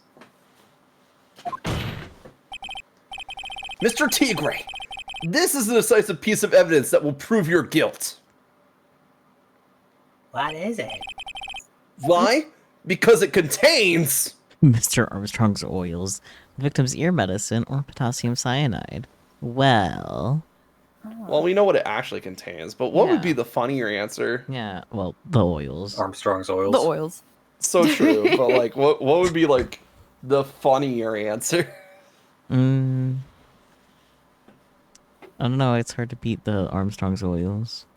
Mr. Tigre, this is a decisive piece of evidence that will prove your guilt. What is it? Why? Because it contains... Mr. Armstrong's oils, the victim's ear medicine, or potassium cyanide. Well... Well, we know what it actually contains, but what would Yeah. be the funnier answer? Yeah, well, the oils. Armstrong's oils. The oils. So true, but like, what would be like the funnier answer? I don't know, it's hard to beat the Armstrong's oils.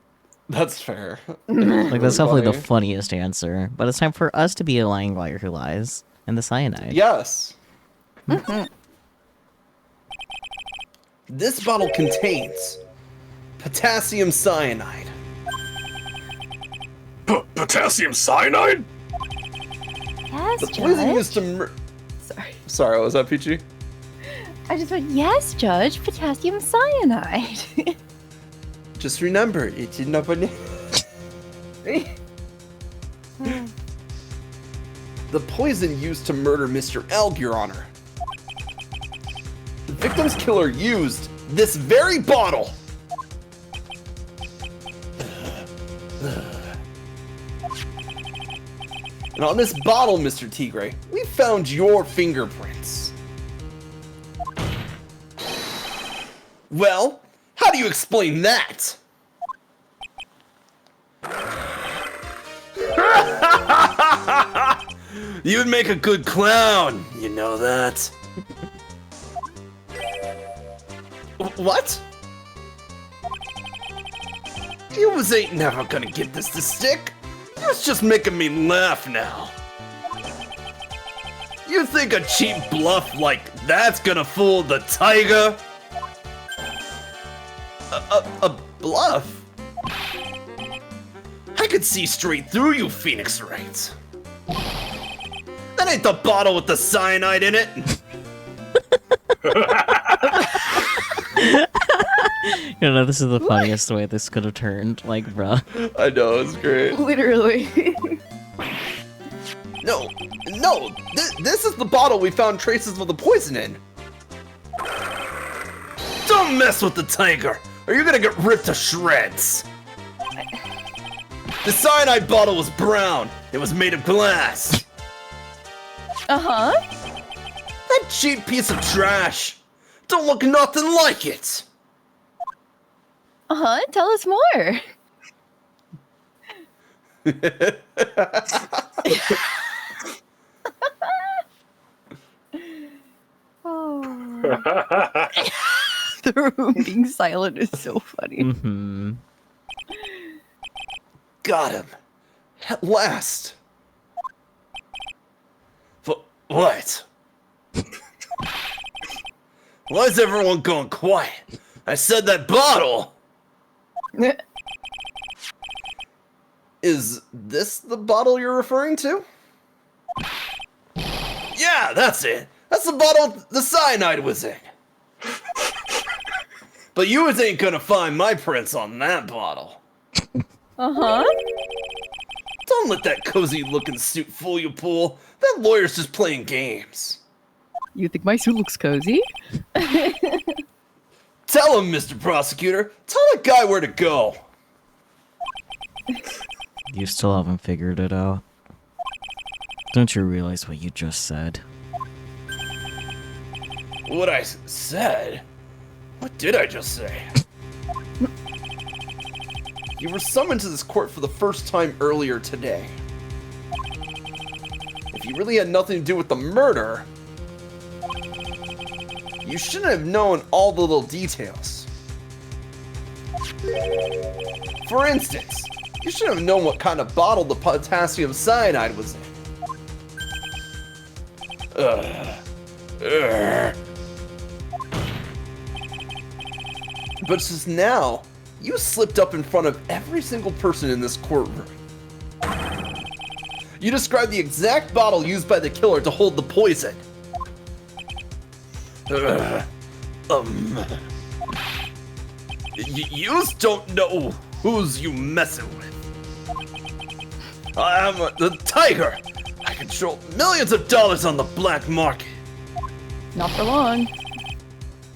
That's fair. Like, that's definitely the funny. funniest answer. But it's time for us to be a lying liar who lies. And the cyanide. Yes. This bottle contains potassium cyanide. Potassium cyanide? Yes, The poison Judge. used to Sorry. Sorry, was that Peachy? I just went, yes, Judge, potassium cyanide. Just remember, it's in the The poison used to murder Mr. Elg, Your Honor. The victim's killer used this very bottle. And on this bottle, Mr. Tigre, we found your fingerprints. Well, how do you explain that? You would make a good clown, you know that. What? You ain't never gonna get this to stick. You was just making me laugh now. You think a cheap bluff like that's gonna fool the tiger? A bluff? I could see straight through you, Phoenix Wright. That ain't the bottle with the cyanide in it. You know, this is the funniest way this could have turned. Like, bruh. I know, it's great. Literally. No, this is the bottle we found traces of the poison in. Don't mess with the tiger, or you're gonna get ripped to shreds. The cyanide bottle was brown. It was made of glass. Uh-huh. That cheap piece of trash. Don't look nothing like it. Uh-huh. Tell us more. Oh. The room being silent is so funny. Mm-hmm. Got him. At last. What? Why is everyone going quiet? I said that bottle. Is this the bottle you're referring to? Yeah, that's it. That's the bottle the cyanide was in. But you ain't gonna find my prints on that bottle. Uh-huh. Don't Don't let that cozy-looking suit fool you, Pool. That lawyer's just playing games. You think my suit looks cozy? Tell him, Mr. Prosecutor. Tell that guy where to go. You still haven't figured it out. Don't you realize what you just said? What I said? What did I just say? You were summoned to this court for the first time earlier today. If you really had nothing to do with the murder, you shouldn't have known all the little details. For instance, you should have known what kind of bottle the potassium cyanide was in. But just now, you slipped up in front of every single person in this courtroom. You described the exact bottle used by the killer to hold the poison. You don't know who's you messing with. I'm the Tiger. I control millions of dollars on the black market. Not for long.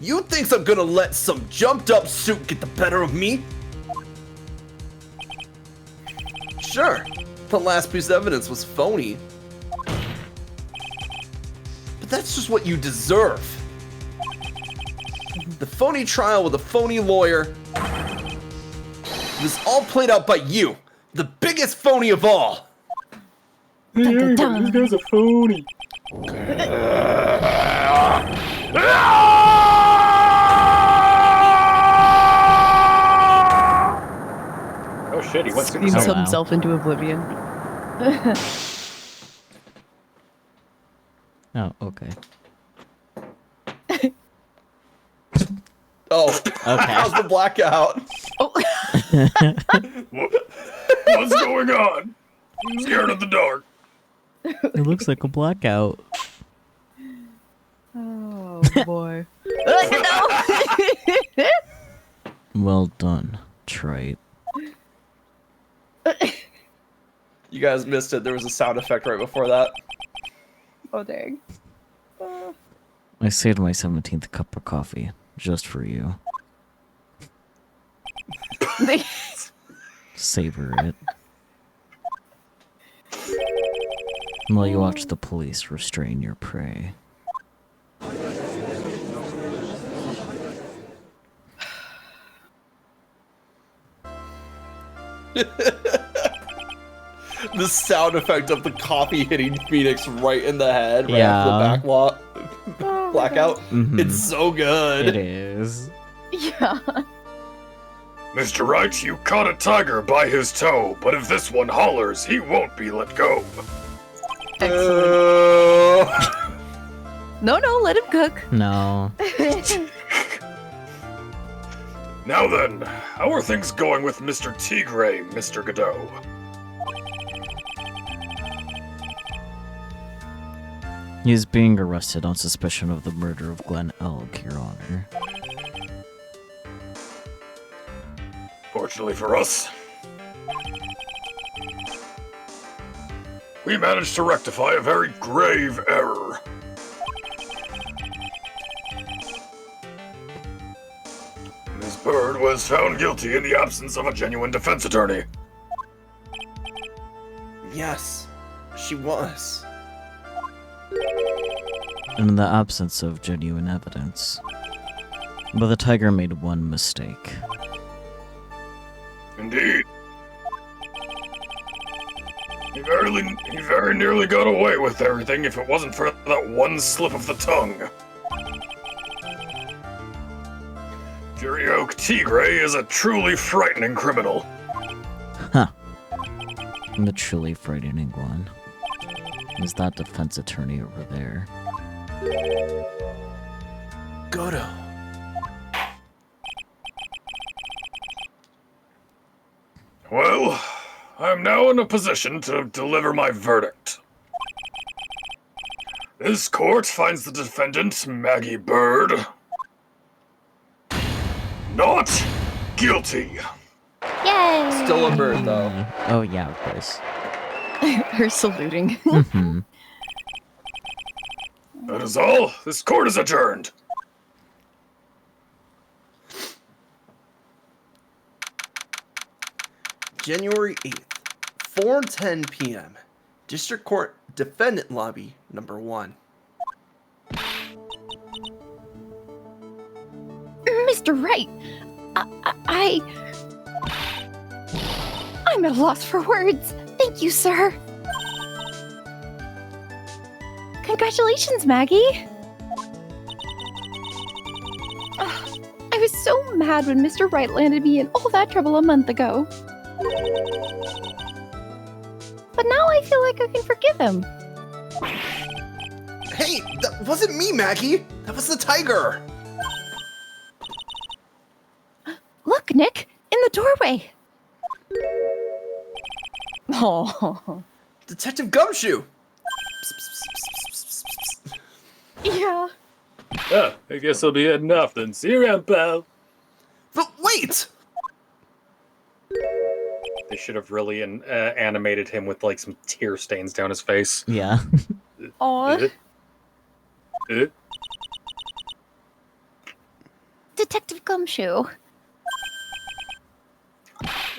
You think I'm gonna let some jumped up suit get the better of me? Sure, the last piece of evidence was phony. But that's just what you deserve. The phony trial with a phony lawyer. It was all played out by you, the biggest phony of all. This guy's a phony. Oh shit, he went Screams wow. himself into oblivion. Oh, okay. Oh, Okay. how's the blackout? What's going on? I'm scared of the dark. It looks like a blackout. Oh boy. Well done, Trite. You guys missed it. There was a sound effect right before that. Oh dang. I saved my 17th cup of coffee just for you. Savor it. While you watch the police restrain your prey. The sound effect of the coffee hitting Phoenix right in the head, right Yeah. after the blackout. Mhm. It's so good. It is. Yeah. Mr. Wright, you caught a tiger by his toe, but if this one hollers, he won't be let go. Excellent. No, let him cook. No. Now then, how are things going with Mr. Tigray, Mr. Godot? He is being arrested on suspicion of the murder of Glenn Elk, Your Honor. Fortunately for us, we managed to rectify a very grave error. Ms. Bird was found guilty in the absence of a genuine defense attorney. Yes, she was. In the absence of genuine evidence. But the tiger made one mistake. Indeed. He very nearly got away with everything if it wasn't for that one slip of the tongue. Fury Oak Tigray is a truly frightening criminal. Huh. And the truly frightening one is that defense attorney over there. Goto. Well, I am now in a position to deliver my verdict. This court finds the defendant, Maggie Bird, not guilty. Yay! Still a bird, though. Oh yeah, of course. Her saluting. Mhm. That is all. This court is adjourned. January 8th, 4:10 p.m. District Court Defendant Lobby number 1. Mr. Wright, I'm at a loss for words. Thank you, sir. Congratulations, Maggie. I was so mad when Mr. Wright landed me in all that trouble a month ago. But now I feel like I can forgive him. Hey, that wasn't me, Maggie. That was the tiger. Look, Nick, in the doorway. Oh. Detective Gumshoe. Yeah. Ah, I guess I'll be heading off then. See you around, pal. But wait! They should have really animated him with like some tear stains down his face. Yeah. Aw. Detective Gumshoe.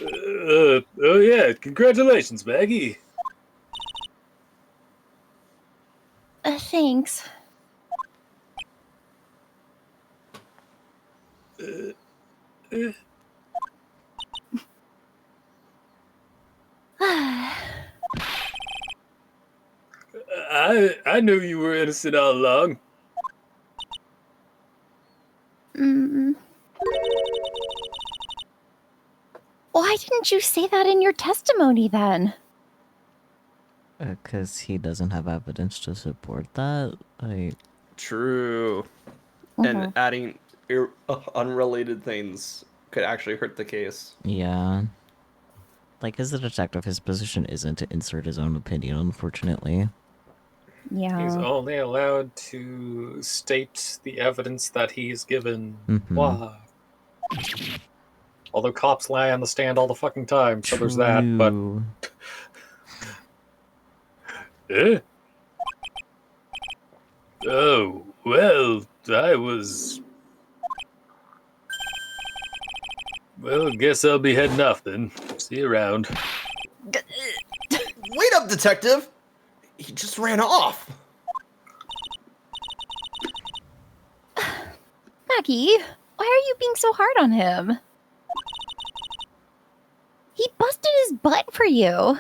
Oh yeah, congratulations, Maggie. Thanks. I knew you were innocent all along. Why didn't you say that in your testimony then? Because he doesn't have evidence to support that. True. And adding unrelated things could actually hurt the case. Yeah. Like, as a detective, his position isn't to insert his own opinion, unfortunately. Yeah. He's only allowed to state the evidence that he's given. Mhm. Why? Although cops lie on the stand all the fucking time, so there's that. But True. Oh, well, I was... Well, guess I'll be heading off then. See you around. Wait up, detective! He just ran off. Maggie, why are you being so hard on him? He busted his butt for you.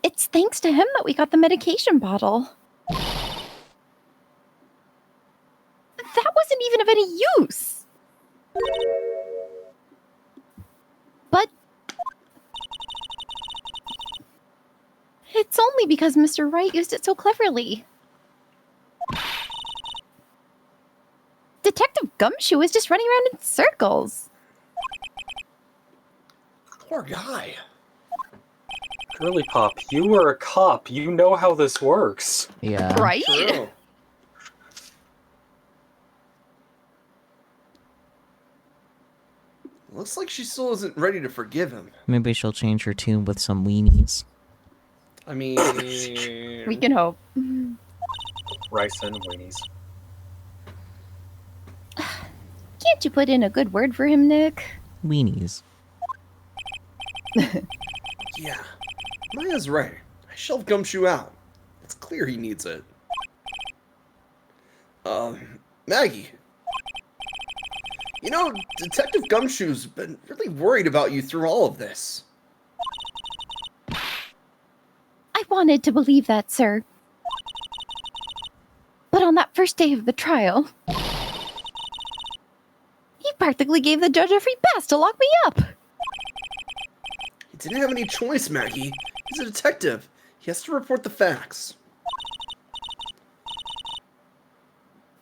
It's thanks to him that we got the medication bottle. That wasn't even of any use. But it's only because Mr. Wright used it so cleverly. Detective Gumshoe is just running around in circles. Poor guy. Girly Pop, you were a cop. You know how this works. Yeah. Right? True. Looks like she still isn't ready to forgive him. Maybe she'll change her tune with some weenies. I mean... We can hope. Rice and weenies. Can't you put in a good word for him, Nick? Weenies. Yeah, Maya's right. I shelved Gumshoe out. It's clear he needs it. Maggie. You know, Detective Gumshoe's been really worried about you through all of this. I wanted to believe that, sir. But on that first day of the trial, he practically gave the judge a free pass to lock me up. He didn't have any choice, Maggie. He's a detective. He has to report the facts.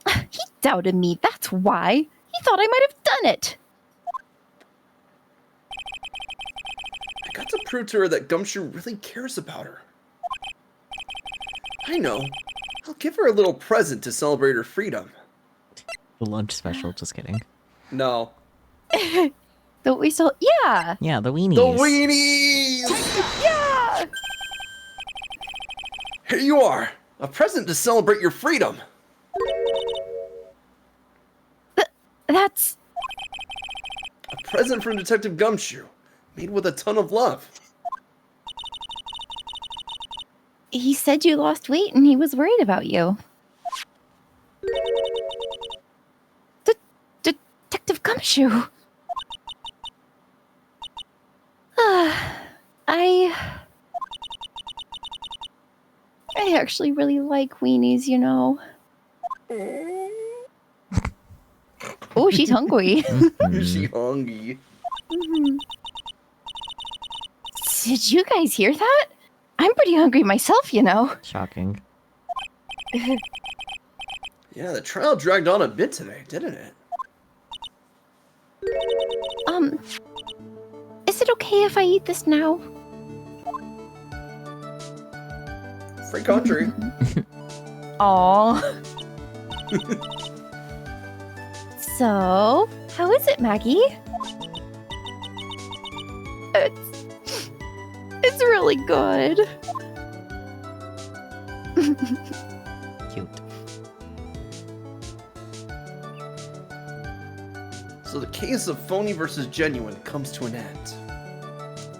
He doubted me, that's why. He thought I might have done it. I got to prove to her that Gumshoe really cares about her. I know. I'll give her a little present to celebrate her freedom. The lunch special, just kidding. No. That we saw. Yeah. Yeah, the weenies. The weenies! Yeah. Here you are, a present to celebrate your freedom. That's. A present from Detective Gumshoe, made with a ton of love. He said you lost weight and he was worried about you. Detective Gumshoe. I actually really like weenies, you know. Oh, she's hungry. She hungry. Mhm. Did you guys hear that? I'm pretty hungry myself, you know. Shocking. Yeah, the trial dragged on a bit today, didn't it? Is it okay if I eat this now? Free country. Aw. So, how is it, Maggie? It's really good. Cute. So the case of phony versus genuine comes to an end.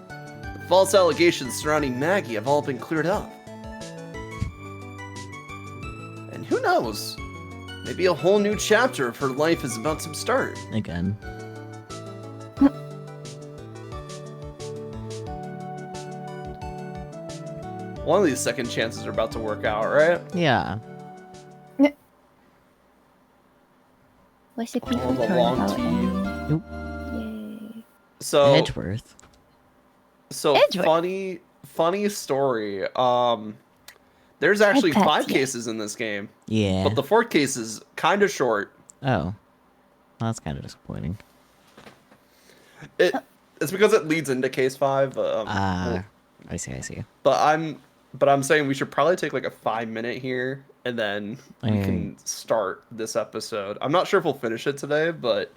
The false allegations surrounding Maggie have all been cleared up. And who knows? Maybe a whole new chapter of her life is about to start. Again. One of these second chances are about to work out, right? Yeah. What's it Oh, the long tea. Yay. So Edgeworth. Edgeworth. funny story. There's actually Edgeworth, 5 yeah. cases in this game, Yeah. but the 4th case is kind of short. Oh. Well, that's kind of disappointing. It's because it leads into case 5. I see. But I'm saying we should probably take like a 5-minute here, and then we can start this episode. I'm not sure if we'll finish it today, but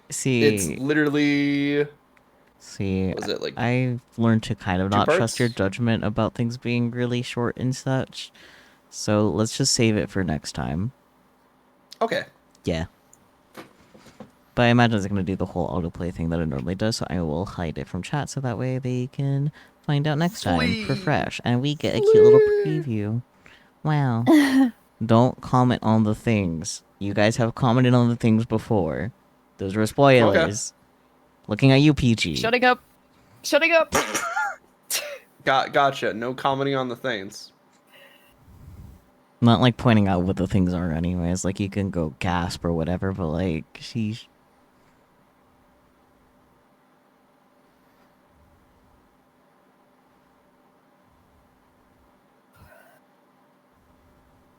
it's literally. Was it like I've learned to kind of 2 not parts? trust your judgment about things being really short and such. So let's just save it for next time. Okay. Yeah. But I imagine it's going to do the whole autoplay thing that it normally does, so I will hide it from chat so that way they can find out next time for fresh. And we get a cute little preview. Wow. Don't comment on the things. You guys have commented on the things before. Those were spoilers. Looking at you, Peachy. Shutting up. Shutting up. Gotcha. No commenting on the things. Not like pointing out what the things are anyways. Like you can go gasp or whatever, but like, sheesh.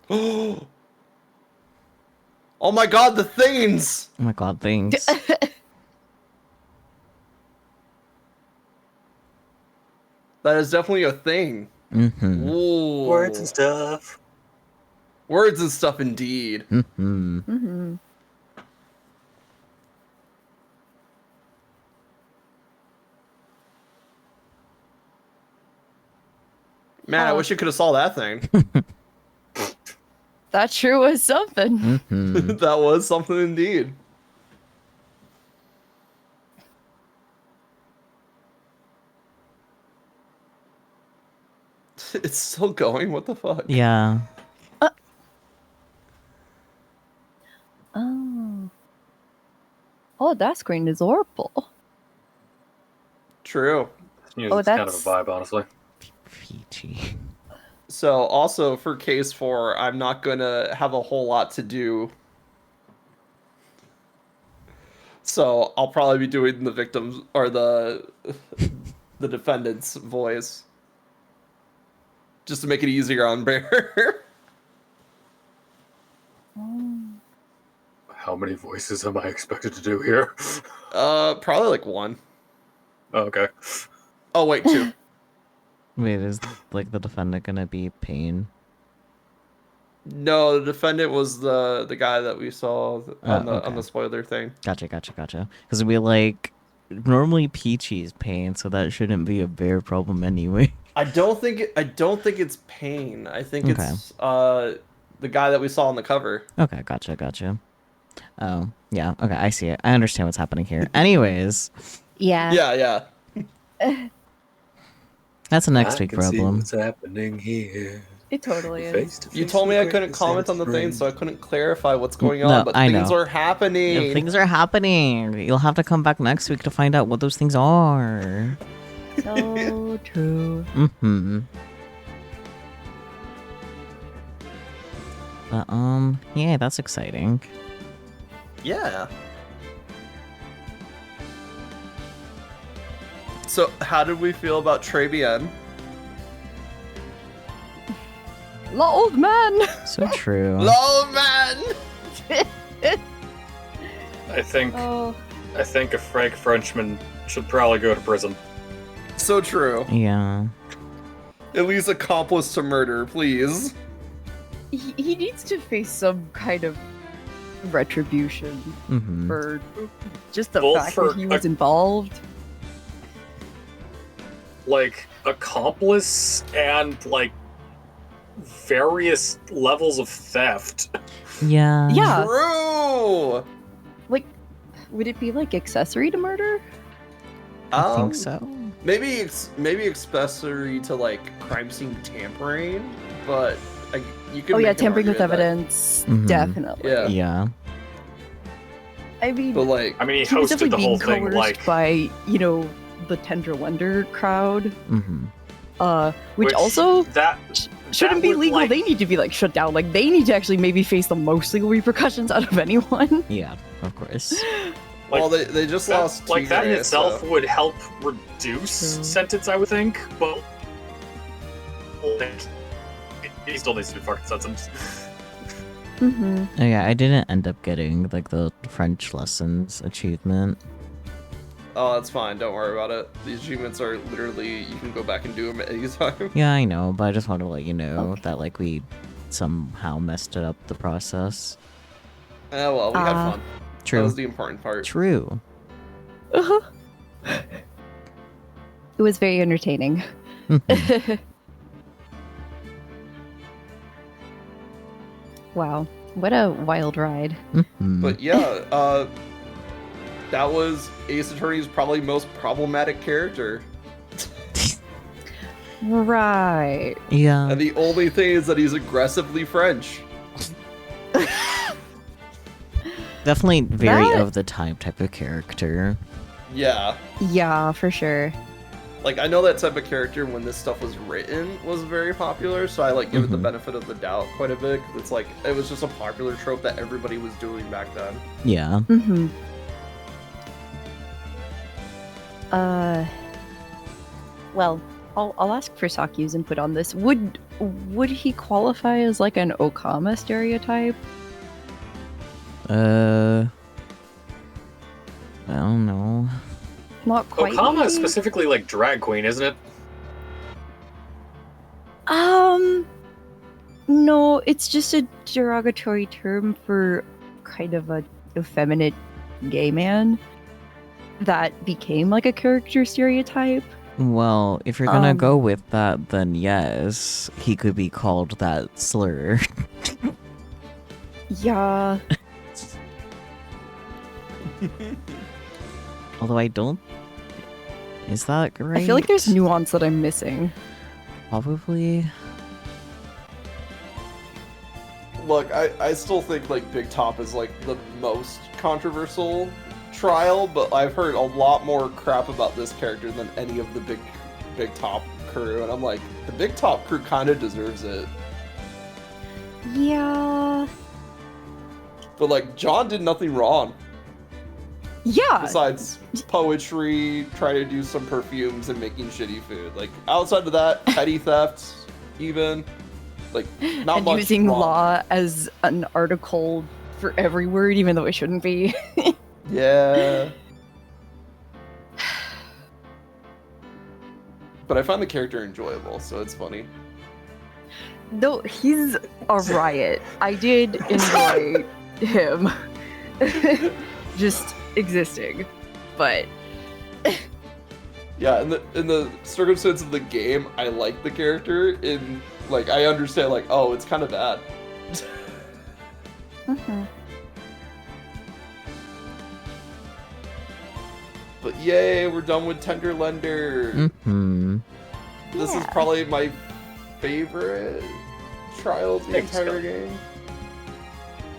Oh my god, the things! Oh my god, things. That is definitely a thing. Mm-hmm. Ooh. Words and stuff. Words and stuff, indeed. Mm-hmm. Mm-hmm. Man, I wish you could have saw that thing. That sure was something. Mm-hmm. That was something indeed. It's still going? What the fuck? Yeah. Oh. Oh, that screen is horrible. True. This music's kind of a that's- vibe, honestly. Peachy. So, also for case 4, I'm not gonna have a whole lot to do. So, I'll probably be doing the victim's or the defendant's voice. Just to make it easier on Bear. How many voices am I expected to do here? Probably like 1. Oh, okay. Oh, wait, 2. Wait, is like the defendant gonna be Pain? No, the defendant was the guy that we saw on the okay. spoiler thing. Gotcha. Because we like normally Peachy's pain, so that shouldn't be a bear problem anyway. I don't think it's Pain. I think Okay. it's the guy that we saw on the cover. Okay, gotcha. Oh, yeah. Okay, I see it. I understand what's happening here. Anyways, Yeah. Yeah. that's a next I week can see problem. what's happening here. It totally is. Face to You face told me with I couldn't greatness comment and on the its thing, so I brain. couldn't clarify what's going No, on. But I things know. are happening. Yeah, things are happening. You'll have to come back next week to find out what those things are. So true. Mm-hmm. But, yeah, that's exciting. Yeah. So, how did we feel about Trebian? The old man. So true. Low man. I think Oh. a Frank Frenchman should probably go to prison. So true. Yeah. At least accomplice to murder, please. He needs to face some kind of retribution Mm-hmm. for just the Both fact for that he was involved. Like accomplice and like various levels of theft. Yeah. Yeah. True. Like, would it be like accessory to murder? I think so. Maybe accessory to like crime scene tampering, but you can. Oh yeah, make an tampering with argument that- evidence, Mhm. definitely. Yeah. Yeah. I mean, But like, I mean, he he was hosted definitely the whole being thing coerced like by, the Tendra Wonder crowd, Mm-hmm. which also that shouldn't be would, legal. like- They need to be like shut down. Like they need to actually maybe face the most legal repercussions out of anyone. Yeah, of course. like, well, they just that, lost. like that in Tigre, itself so- would help reduce True. sentence, I would think, but like, he still needs to be fucking sentenced. Mm-hmm. Oh, yeah, I didn't end up getting like the French lessons achievement. Oh, that's fine. Don't worry about it. These achievements are literally you can go back and do them at any time. Yeah, I know, but I just wanted to let you know Okay. that like we somehow messed it up the process. Oh well, we had fun. That True. was the important part. True. Uh-huh. It was very entertaining. Mhm. Wow, what a wild ride. Mhm. But yeah, that was Ace Attorney's probably most problematic character. Right. Yeah. And the only thing is that he's aggressively French. Definitely very That- of the type of character. Yeah. Yeah, for sure. Like, I know that type of character when this stuff was written was very popular, so I like give it the Mhm. benefit of the doubt quite a bit. It's like, it was just a popular trope that everybody was doing back then. Yeah. Mm-hmm. Well, I'll ask for Sakyu's input on this. Would he qualify as like an Okama stereotype? I don't know. Not quite. Okama maybe? is specifically like drag queen, isn't it? No, it's just a derogatory term for kind of a effeminate gay man that became like a character stereotype. Well, if you're gonna Um, go with that, then yes, he could be called that slur. Yeah. Although I don't. Is that right? I feel like there's nuance that I'm missing. Probably. Look, I still think like Big Top is like the most controversial trial, but I've heard a lot more crap about this character than any of the Big Top crew, and I'm like, the Big Top crew kind of deserves it. Yeah. But like, John did nothing wrong Yeah. besides poetry, trying to do some perfumes, and making shitty food. Like outside of that, petty theft, even like not And much using wrong. law as an article for every word, even though it shouldn't be. Yeah. But I find the character enjoyable, so it's funny. No, he's a riot. I did enjoy him just existing, but Yeah, in the circumstance of the game, I like the character. In like, I understand. Like, oh, it's kind of bad. Mhm. But yay, we're done with Tenderlender. Mm-hmm. This is Yeah. probably my favorite trial of the Thanks, entire Phil. game.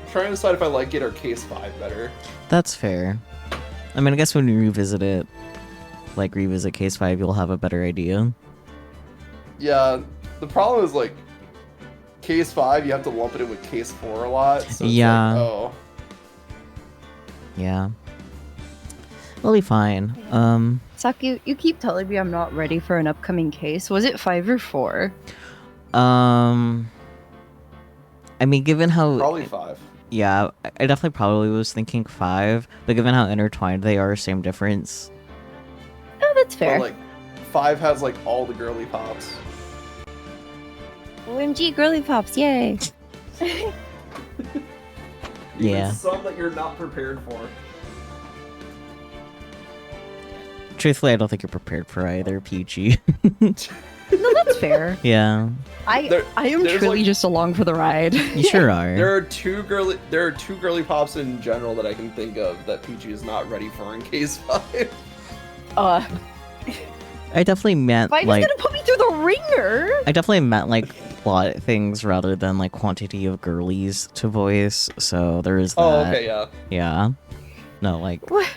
I'm trying to decide if I like it or Case 5 better. That's fair. I mean, I guess when you revisit it, like revisit Case 5, you'll have a better idea. Yeah, the problem is like Case 5, you have to lump it in with Case 4 a lot. So it's Yeah. like, oh. Yeah. We'll be fine. Saki, you keep telling me I'm not ready for an upcoming case. Was it 5 or 4? I mean, given how... Probably 5. Yeah, I definitely probably was thinking 5, but given how intertwined they are, same difference. Oh, that's fair. But like 5 has like all the girly pops. OMG, girly pops, yay! Yeah. Even some that you're not prepared for. Truthfully, I don't think you're prepared for either, Peachy. No, that's fair. Yeah, I am there's, truly like- just along for the ride. you sure are. There are two girly pops in general that I can think of that Peachy is not ready for in Case 5. Uh, I definitely meant, Five like... is gonna put me through the ringer! I definitely meant, like, plot things rather than, like, quantity of girlies to voice, so there is that. Oh, okay, yeah. Yeah. No, like, What?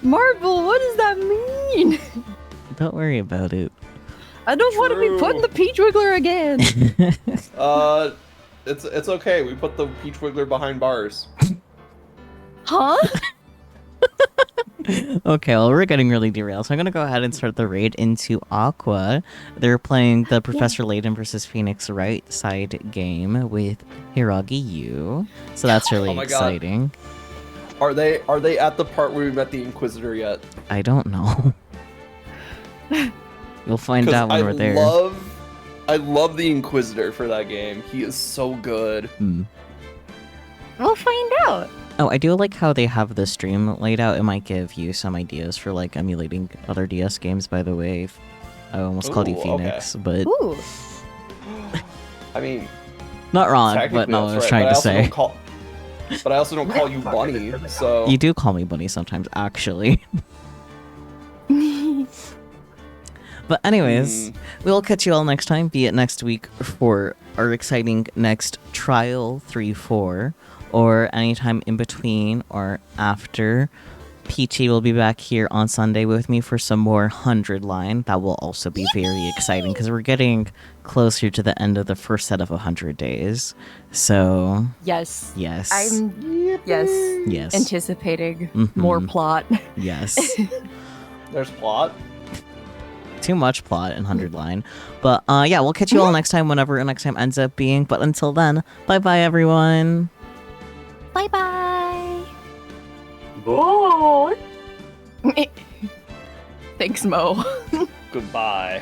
Marvel, what does that mean? don't worry about it. I don't want to be put in the Peach Wiggler again! It's okay. We put the Peach Wiggler behind bars. Huh? Okay, well, we're getting really derailed, so I'm gonna go ahead and start the raid into Aqua. They're playing the Professor Layton versus Phoenix Right side game with Hiragi Yu, so that's really Oh my God. exciting. Are they at the part where we met the Inquisitor yet? I don't know. You'll find out when we're there. I love the Inquisitor for that game. He is so good. We'll find out. Oh, I do like how they have the stream laid out. It might give you some ideas for, like, emulating other DS games, by the way. I almost called you Ooh, Phoenix, but... Ooh. I mean, Not wrong, but technically no, I was that's trying right, to say. But I also don't call you Bunny, so... You do call me Bunny sometimes, actually. But anyways, we'll catch you all next time, be it next week for our exciting next Trial 3-4, or anytime in between or after. Peachy will be back here on Sunday with me for some more 100 line. That will also be very exciting, because we're getting closer to the end of the first set of 100 days. So, Yes. yes. Yes. Anticipating more plot. Yes. There's plot. Too much plot in 100 line. But yeah, we'll catch you all next time, whenever next time ends up being. But until then, bye-bye, everyone. Bye-bye. Bye. Thanks, Mo. Goodbye.